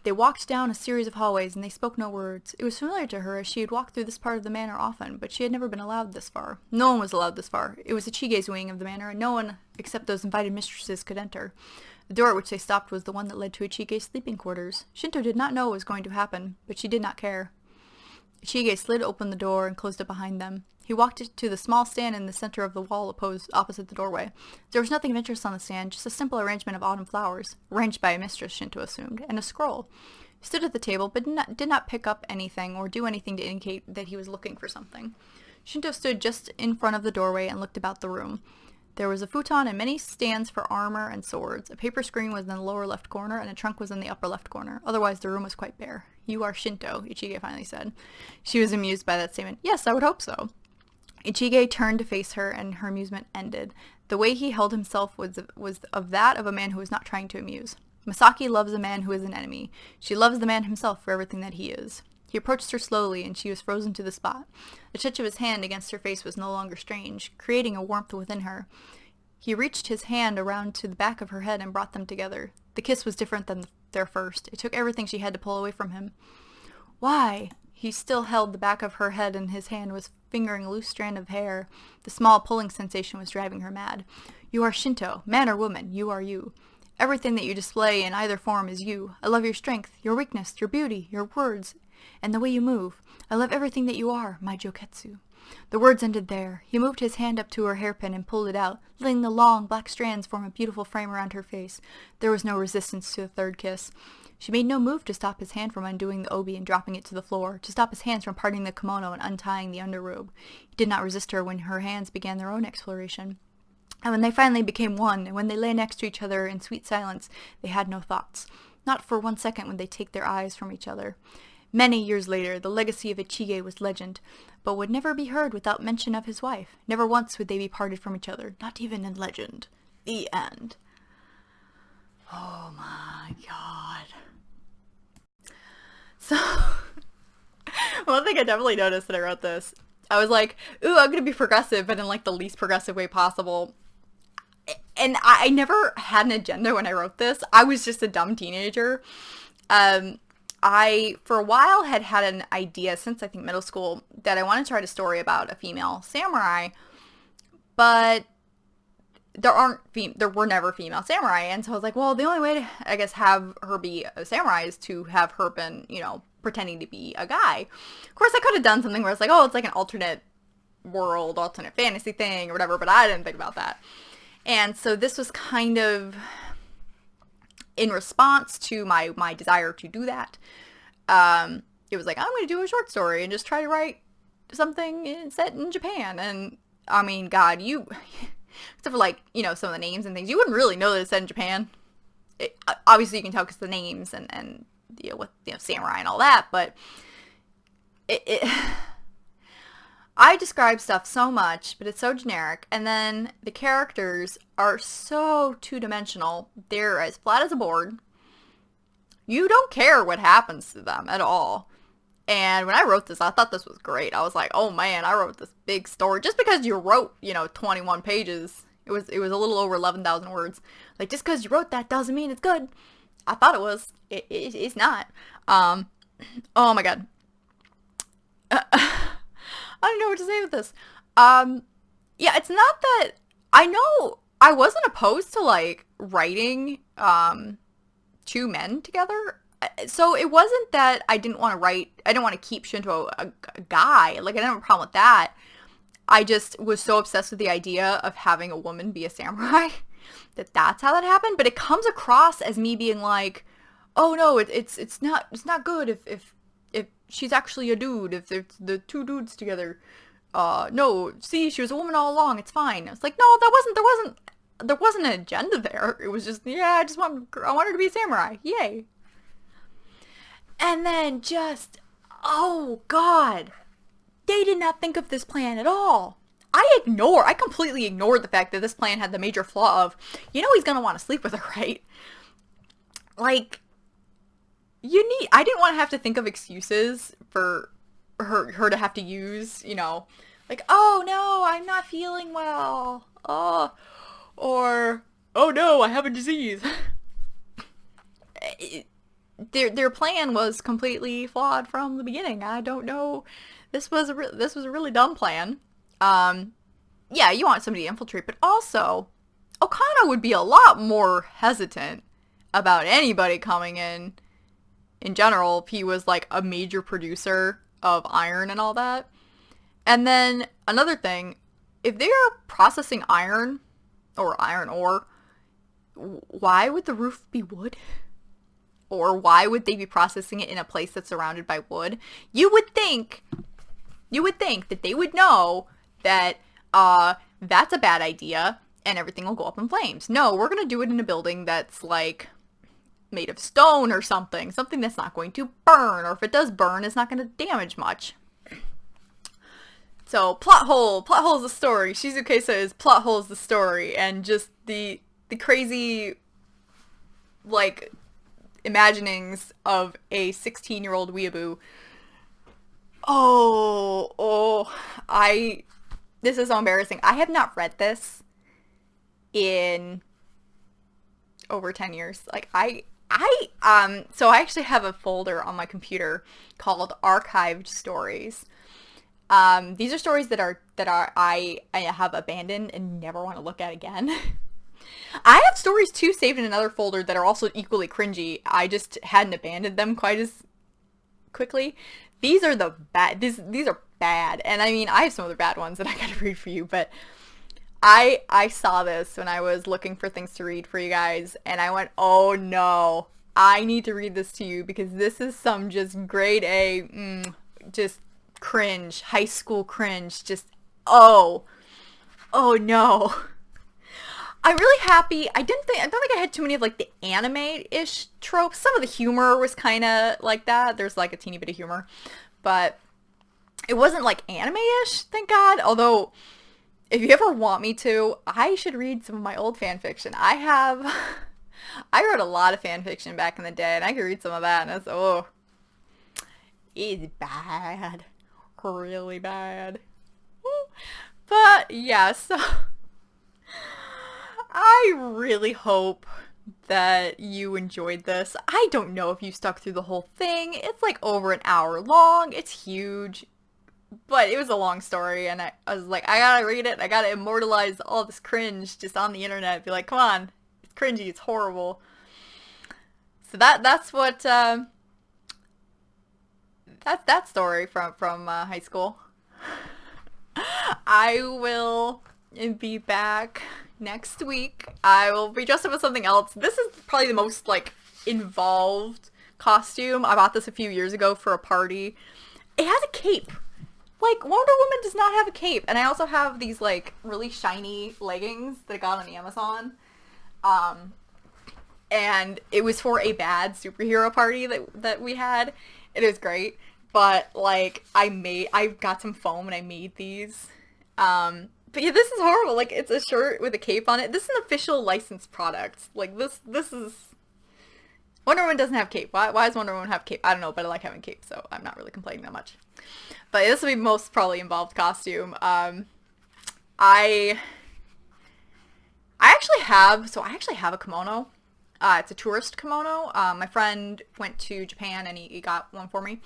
A: They walked down a series of hallways, and they spoke no words. It was familiar to her, as she had walked through this part of the manor often, but she had never been allowed this far. No one was allowed this far. It was Ichige's wing of the manor, and no one except those invited mistresses could enter. The door at which they stopped was the one that led to Ichige's sleeping quarters. Shinto did not know what was going to happen, but she did not care. Ichige slid open the door and closed it behind them. He walked to the small stand in the center of the wall opposite the doorway. There was nothing of interest on the stand, just a simple arrangement of autumn flowers, arranged by a mistress, Shinto assumed, and a scroll. He stood at the table, but did not pick up anything or do anything to indicate that he was looking for something. Shinto stood just in front of the doorway and looked about the room. There was a futon and many stands for armor and swords. A paper screen was in the lower left corner, and a trunk was in the upper left corner. Otherwise, the room was quite bare. "You are Shinto," Ichige finally said. She was amused by that statement. "Yes, I would hope so." Ichige turned to face her, and her amusement ended. The way he held himself was of that of a man who was not trying to amuse. Masaki loves a man who is an enemy. She loves the man himself for everything that he is. He approached her slowly, and she was frozen to the spot. The touch of his hand against her face was no longer strange, creating a warmth within her. He reached his hand around to the back of her head and brought them together. The kiss was different than their first. It took everything she had to pull away from him. "Why?" He still held the back of her head, and his hand was fingering a loose strand of hair. The small pulling sensation was driving her mad. You are Shinto, man or woman, you are you. Everything that you display in either form is you. I love your strength, your weakness, your beauty, your words, and the way you move. I love everything that you are, my Joketsu. The words ended there. He moved his hand up to her hairpin and pulled it out, letting the long, black strands form a beautiful frame around her face. There was no resistance to the third kiss. She made no move to stop his hand from undoing the obi and dropping it to the floor, to stop his hands from parting the kimono and untying the underrobe. He did not resist her when her hands began their own exploration. And when they finally became one, and when they lay next to each other in sweet silence, they had no thoughts. Not for 1 second would they take their eyes from each other. Many years later, the legacy of Ichige was legend, but would never be heard without mention of his wife. Never once would they be parted from each other, not even in legend. The end. Oh my god. So, one thing I definitely noticed that I wrote this, I was like, ooh, I'm gonna be progressive, but in like the least progressive way possible. And I never had an agenda when I wrote this. I was just a dumb teenager. I, for a while, had an idea since I think middle school that I wanted to write a story about a female samurai, but there were never female samurai, and so I was like, well, the only way to, I guess, have her be a samurai is to have her been, you know, pretending to be a guy. Of course, I could have done something where it's like, oh, it's like an alternate world, alternate fantasy thing, or whatever, but I didn't think about that. And so this was kind of in response to my desire to do that. It was like, I'm going to do a short story and just try to write something set in Japan. And, I mean, God, except for, like, you know, some of the names and things, you wouldn't really know that it's set in Japan. Obviously, you can tell because the names and you know, with, you know, samurai and all that, but I describe stuff so much, but it's so generic, and then the characters are so two-dimensional. They're as flat as a board. You don't care what happens to them at all. And when I wrote this, I thought this was great. I was like, oh man, I wrote this big story. Just because you wrote, you know, 21 pages, it was a little over 11,000 words. Like, just because you wrote that doesn't mean it's good. I thought it was. It's not. Oh my god. I don't know what to say with this. Yeah, it's not that, I know I wasn't opposed to, like, writing, two men together. So it wasn't that I didn't want to keep Shinto a guy. Like, I didn't have a problem with that. I just was so obsessed with the idea of having a woman be a samurai that's how that happened. But it comes across as me being like, oh no, it's not good if she's actually a dude, if there's the two dudes together. No, see, she was a woman all along, it's fine. It's like, no, there wasn't an agenda there. It was just, yeah, I want her to be a samurai. Yay. And then just, oh god, they did not think of this plan at all. I completely ignored the fact that this plan had the major flaw of, you know, he's gonna want to sleep with her, right? Like, I didn't want to have to think of excuses for her to have to use, you know, like, oh no, I'm not feeling well, or, oh no, I have a disease. Their plan was completely flawed from the beginning. I don't know, this was a really dumb plan. Yeah, you want somebody to infiltrate, but also, Okada would be a lot more hesitant about anybody coming in general, if he was like a major producer of iron and all that. And then another thing, if they're processing iron or iron ore, why would the roof be wood? Or why would they be processing it in a place that's surrounded by wood? You would think that they would know that that's a bad idea and everything will go up in flames. No, we're gonna do it in a building that's like made of stone or something that's not going to burn, or if it does burn, it's not going to damage much. So, plot hole is the story. Shizukesa is plot hole is the story, and just the crazy, like, imaginings of a 16-year-old weeaboo. This is so embarrassing. I have not read this in over 10 years. Like, so I actually have a folder on my computer called Archived Stories. These are stories that I have abandoned and never want to look at again. I have stories too saved in another folder that are also equally cringy. I just hadn't abandoned them quite as quickly. These are the bad. These are bad, and I mean I have some other bad ones that I gotta read for you. But I saw this when I was looking for things to read for you guys, and I went, oh no, I need to read this to you because this is some just grade A, just cringe, high school cringe. Just oh no. I'm really happy. I don't think I had too many of like the anime-ish tropes. Some of the humor was kind of like that. There's like a teeny bit of humor, but it wasn't like anime-ish, thank God. Although, if you ever want me to, I should read some of my old fan fiction. I wrote a lot of fan fiction back in the day, and I could read some of that, and it's bad, really bad. But yeah, so. I really hope that you enjoyed this. I don't know if you stuck through the whole thing. It's like over an hour long. It's huge. But it was a long story, and I was like, I gotta read it. I gotta immortalize all this cringe just on the internet. Be like, come on. It's cringy. It's horrible. So that's what, that's that story from high school. I will be back next week. I will be dressed up as something else. This is probably the most like involved costume. I bought this a few years ago for a party. It has a cape. Like Wonder Woman does not have a cape. And I also have these like really shiny leggings that I got on Amazon. And it was for a bad superhero party that we had. It was great. But like I got some foam and I made these. But yeah, this is horrible. Like, it's a shirt with a cape on it. This is an official licensed product. Like, this is... Wonder Woman doesn't have cape. Why does Wonder Woman have cape? I don't know, but I like having cape, so I'm not really complaining that much. But this will be most probably involved costume. I actually have a kimono. It's a tourist kimono. My friend went to Japan and he got one for me.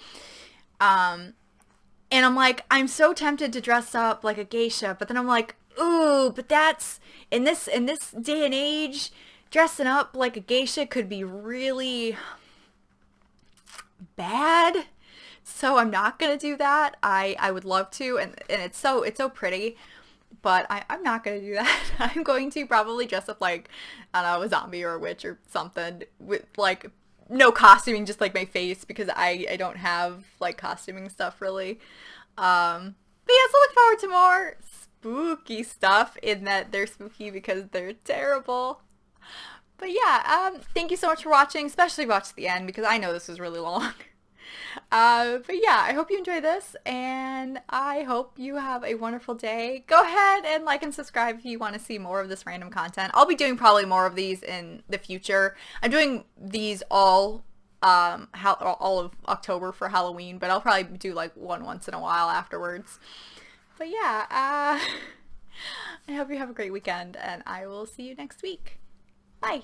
A: And I'm like, I'm so tempted to dress up like a geisha, but then I'm like, ooh, but that's, in this day and age, dressing up like a geisha could be really bad. So I'm not gonna do that. I would love to, and it's so pretty, but I'm not gonna do that. I'm going to probably dress up like, I don't know, a zombie or a witch or something with like no costuming, just like my face, because I don't have like costuming stuff really. But yeah, so look forward to more spooky stuff, in that they're spooky because they're terrible. But yeah, thank you so much for watching, especially watch to the end because I know this was really long. But yeah, I hope you enjoy this, and I hope you have a wonderful day. Go ahead and like and subscribe if you want to see more of this random content. I'll be doing probably more of these in the future. I'm doing these all of October for Halloween, but I'll probably do like one once in a while afterwards. But yeah, I hope you have a great weekend, and I will see you next week. Bye!